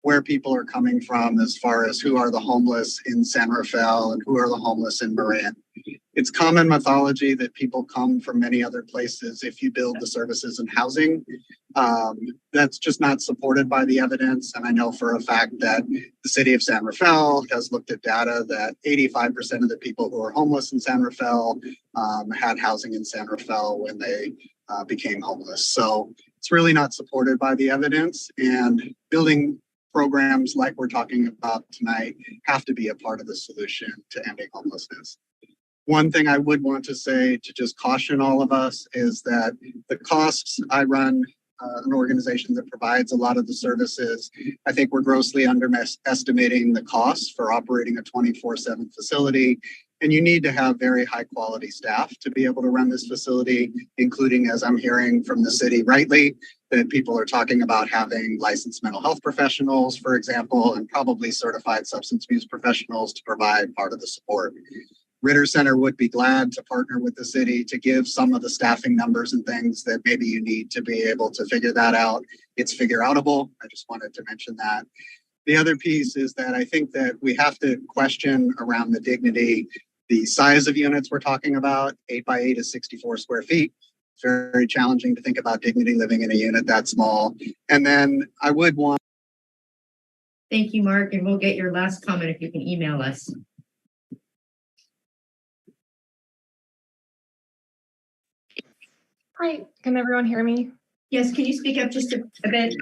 where people are coming from as far as who are the homeless in San Rafael and who are the homeless in Marin. It's common mythology that people come from many other places if you build the services and housing. That's just not supported by the evidence. And I know for a fact that the city of San Rafael has looked at data that 85% of the people who are homeless in San Rafael had housing in San Rafael when they became homeless. So it's really not supported by the evidence, and building programs like we're talking about tonight have to be a part of the solution to ending homelessness. One thing I would want to say to just caution all of us is that the costs, I run an organization that provides a lot of the services. I think we're grossly underestimating the costs for operating a 24/7 facility. And you need to have very high quality staff to be able to run this facility, including, as I'm hearing from the city rightly, that people are talking about having licensed mental health professionals, for example, and probably certified substance abuse professionals to provide part of the support. Ritter Center would be glad to partner with the city to give some of the staffing numbers and things that maybe you need to be able to figure that out. It's figure outable. I just wanted to mention that. The other piece is that I think that we have to question around the dignity, the size of units we're talking about. 8 by 8 is 64 square feet. It's very challenging to think about dignity living in a unit that small. And then I would want. Thank you, Mark. And we'll get your last comment if you can email us. Hi, can everyone hear me? Yes, can you speak up just a bit?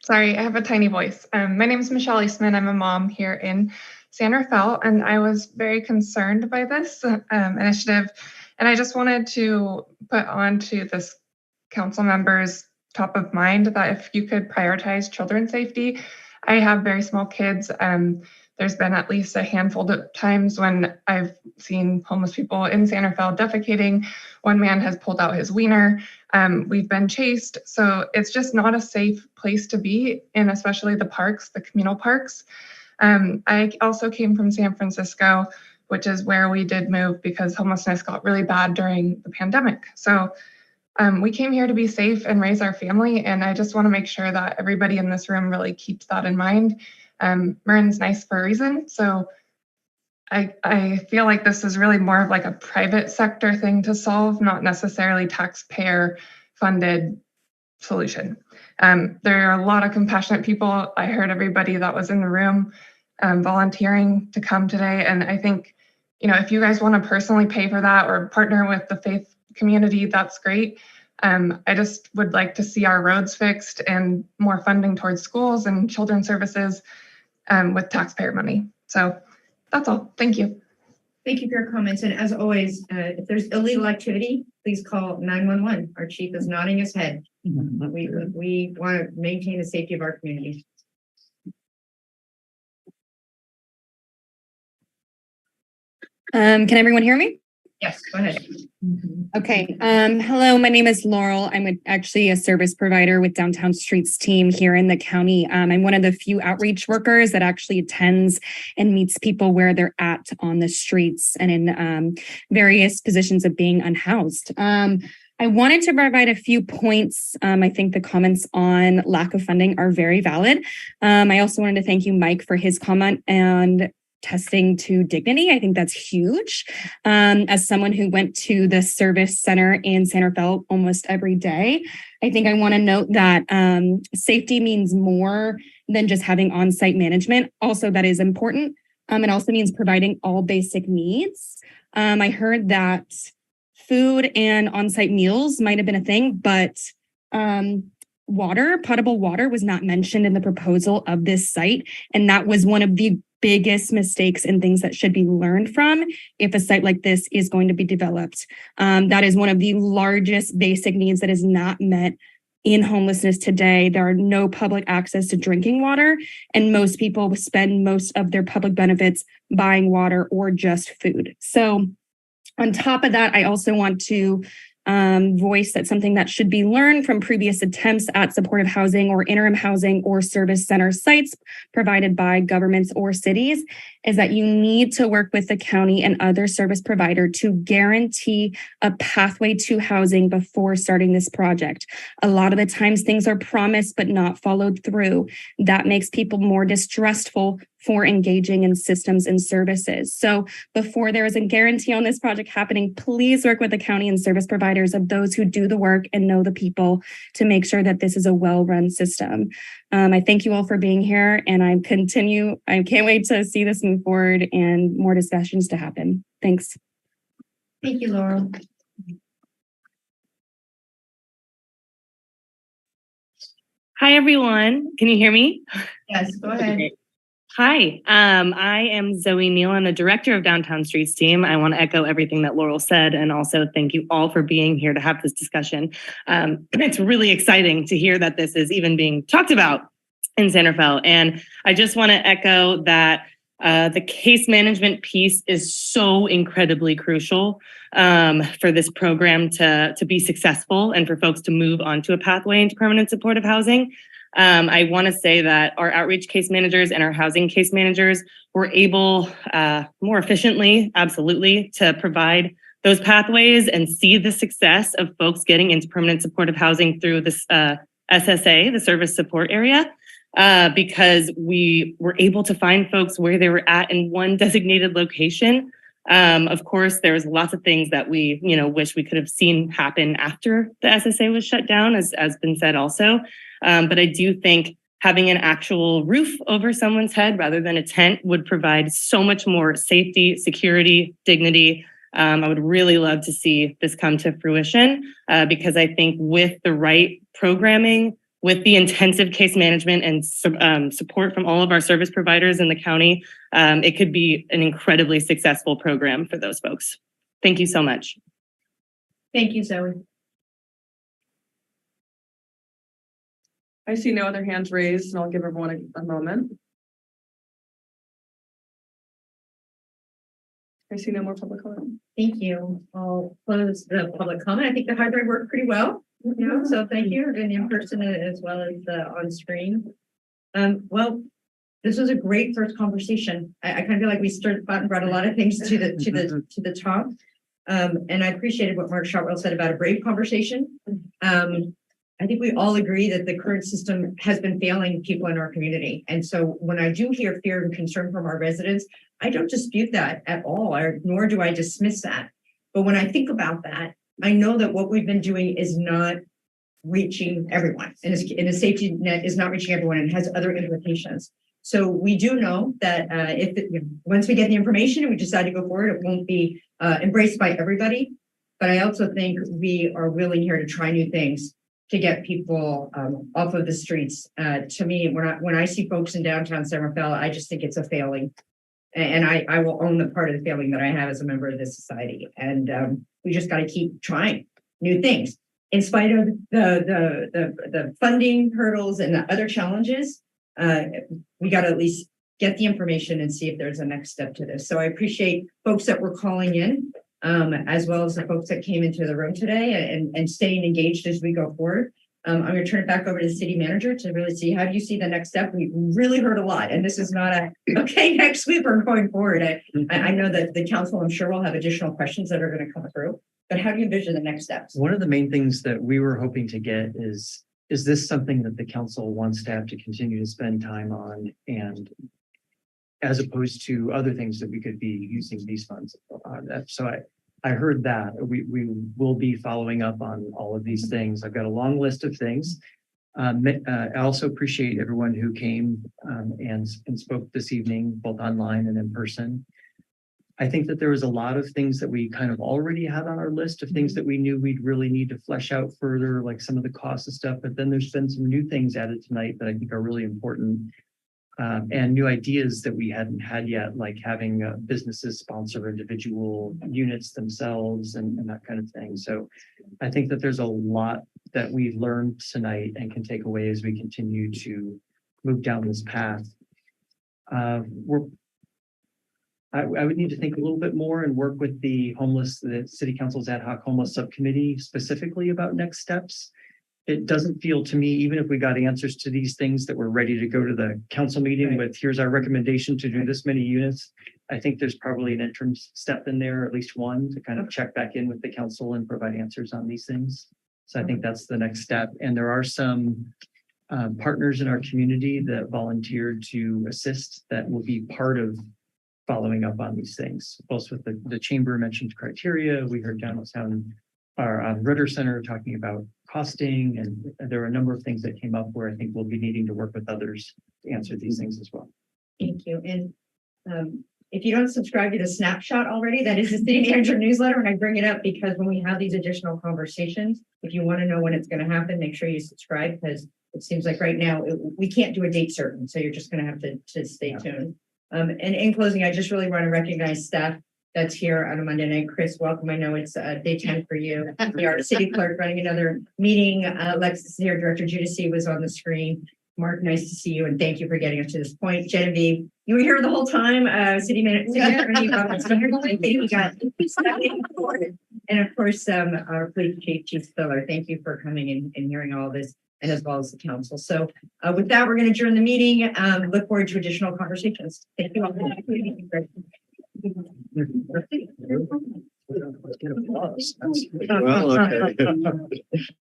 Sorry, I have a tiny voice. My name is Michelle Eastman. I'm a mom here in San Rafael, and I was very concerned by this initiative. And I just wanted to put onto this council members' top of mind that if you could prioritize children's safety. I have very small kids. there's been at least a handful of times when I've seen homeless people in San Rafael defecating. One man has pulled out his wiener. We've been chased. So it's just not a safe place to be in, especially the parks, the communal parks. I also came from San Francisco, which is where we did move because homelessness got really bad during the pandemic. So we came here to be safe and raise our family. And I just want to make sure that everybody in this room really keeps that in mind. Marin's nice for a reason. So I feel like this is really more of like a private sector thing to solve, not necessarily taxpayer funded solution. There are a lot of compassionate people. I heard everybody that was in the room volunteering to come today. And I think, you know, if you guys want to personally pay for that or partner with the faith community, that's great. I just would like to see our roads fixed and more funding towards schools and children's services with taxpayer money. So that's all. Thank you. Thank you for your comments. And as always, if there's illegal activity, please call 911. Our chief is nodding his head. We want to maintain the safety of our community. Can everyone hear me? Yes, go ahead. Okay. Hello, my name is Laurel. I'm actually a service provider with Downtown Streets team here in the county. I'm one of the few outreach workers that actually attends and meets people where they're at on the streets and in various positions of being unhoused. I wanted to provide a few points. I think the comments on lack of funding are very valid. I also wanted to thank you, Mike, for his comment and testing to dignity. I think that's huge. As someone who went to the service center in San Rafael almost every day, I think I want to note that safety means more than just having on-site management. Also, that is important. It also means providing all basic needs. I heard that food and on-site meals might have been a thing, but potable water was not mentioned in the proposal of this site. And that was one of the biggest mistakes and things that should be learned from if a site like this is going to be developed. That is one of the largest basic needs that is not met in homelessness today. There are no public access to drinking water, and most people spend most of their public benefits buying water or just food. So on top of that, I also want to voice that something that should be learned from previous attempts at supportive housing or interim housing or service center sites provided by governments or cities is that you need to work with the county and other service provider to guarantee a pathway to housing before starting this project. A lot of the times things are promised but not followed through. That makes people more distrustful for engaging in systems and services. So before there is a guarantee on this project happening, please work with the county and service providers of those who do the work and know the people to make sure that this is a well-run system. I thank you all for being here, and I can't wait to see this move forward and more discussions to happen. Thanks. Thank you, Laurel. Hi, everyone. Can you hear me? Yes, go ahead. Hi, I am Zoe Neal. I'm the director of Downtown Streets team. I want to echo everything that Laurel said and also thank you all for being here to have this discussion. It's really exciting to hear that this is even being talked about in San Rafael. And I just want to echo that the case management piece is so incredibly crucial for this program to be successful and for folks to move onto a pathway into permanent supportive housing. I want to say that our outreach case managers and our housing case managers were able more efficiently, absolutely, to provide those pathways and see the success of folks getting into permanent supportive housing through this SSA, the service support area, because we were able to find folks where they were at in one designated location. Of course, there was lots of things that we, wish we could have seen happen after the SSA was shut down, as been said also. But I do think having an actual roof over someone's head rather than a tent would provide so much more safety, security, dignity. I would really love to see this come to fruition because I think with the right programming, with the intensive case management and support from all of our service providers in the county, it could be an incredibly successful program for those folks. Thank you so much. Thank you, Zoe. I see no other hands raised, and I'll give everyone a moment. I see no more public comment. Thank you. I'll close the public comment. I think the hybrid worked pretty well, you know, so thank you, and in person as well as on screen. Well, this was a great first conversation. I kind of feel like we stirred the pot and brought a lot of things to the top. And I appreciated what Mark Shotwell said about a brave conversation. I think we all agree that the current system has been failing people in our community. And so when I do hear fear and concern from our residents, I don't dispute that at all, nor do I dismiss that. But when I think about that, I know that what we've been doing is not reaching everyone, and a safety net is not reaching everyone and has other implications. So we do know that once we get the information and we decide to go forward, it won't be embraced by everybody. But I also think we are willing here to try new things to get people off of the streets. To me, when I see folks in downtown San Rafael, I just think it's a failing. And I will own the part of the failing that I have as a member of this society. And we just got to keep trying new things. In spite of the funding hurdles and the other challenges, we got to at least get the information and see if there's a next step to this. So I appreciate folks that were calling in, as well as the folks that came into the room today and staying engaged as we go forward. I'm going to turn it back over to the city manager to really see how do you see the next step. We really heard a lot, and this is not okay, next week we're going forward. I know that the council, I'm sure, will have additional questions that are going to come through, but how do you envision the next steps? One of the main things that we were hoping to get is this something that the council wants staff to continue to spend time on, and as opposed to other things that we could be using these funds on? So I heard that we will be following up on all of these things. I've got a long list of things. I also appreciate everyone who came and spoke this evening, both online and in person. I think that there was a lot of things that we kind of already had on our list of things that we knew we'd really need to flesh out further, like some of the costs and stuff. But then there's been some new things added tonight that I think are really important. And new ideas that we hadn't had yet, like having businesses sponsor individual units themselves and that kind of thing. So I think that there's a lot that we've learned tonight and can take away as we continue to move down this path. I would need to think a little bit more and work with the City Council's ad hoc homeless subcommittee specifically about next steps. It doesn't feel to me, even if we got answers to these things, that we're ready to go to the council meeting with, here's our recommendation to do this many units. I think there's probably an interim step in there, at least one, to kind of check back in with the council and provide answers on these things. So I think that's the next step. And there are some partners in our community that volunteered to assist that will be part of following up on these things. Both with the chamber mentioned criteria. We heard downtown our Ritter Center talking about costing, and there are a number of things that came up where I think we'll be needing to work with others to answer these things as well. Thank you. And if you don't subscribe to the Snapshot already, that is the city manager newsletter. And I bring it up because when we have these additional conversations, if you want to know when it's going to happen, make sure you subscribe, because it seems like right now we can't do a date certain. So you're just going to have to stay tuned. And in closing, I just really want to recognize staff that's here on a Monday night. Chris, welcome. I know it's day 10 for you. We are city clerk running another meeting. Alexis here, Director Judici was on the screen. Mark, nice to see you, and thank you for getting us to this point. Genevieve, you were here the whole time. City manager, and of course, our police chief Spiller. Thank you for coming and hearing all this, and as well as the council. So with that, we're going to adjourn the meeting. Look forward to additional conversations. Thank you all. Well, okay.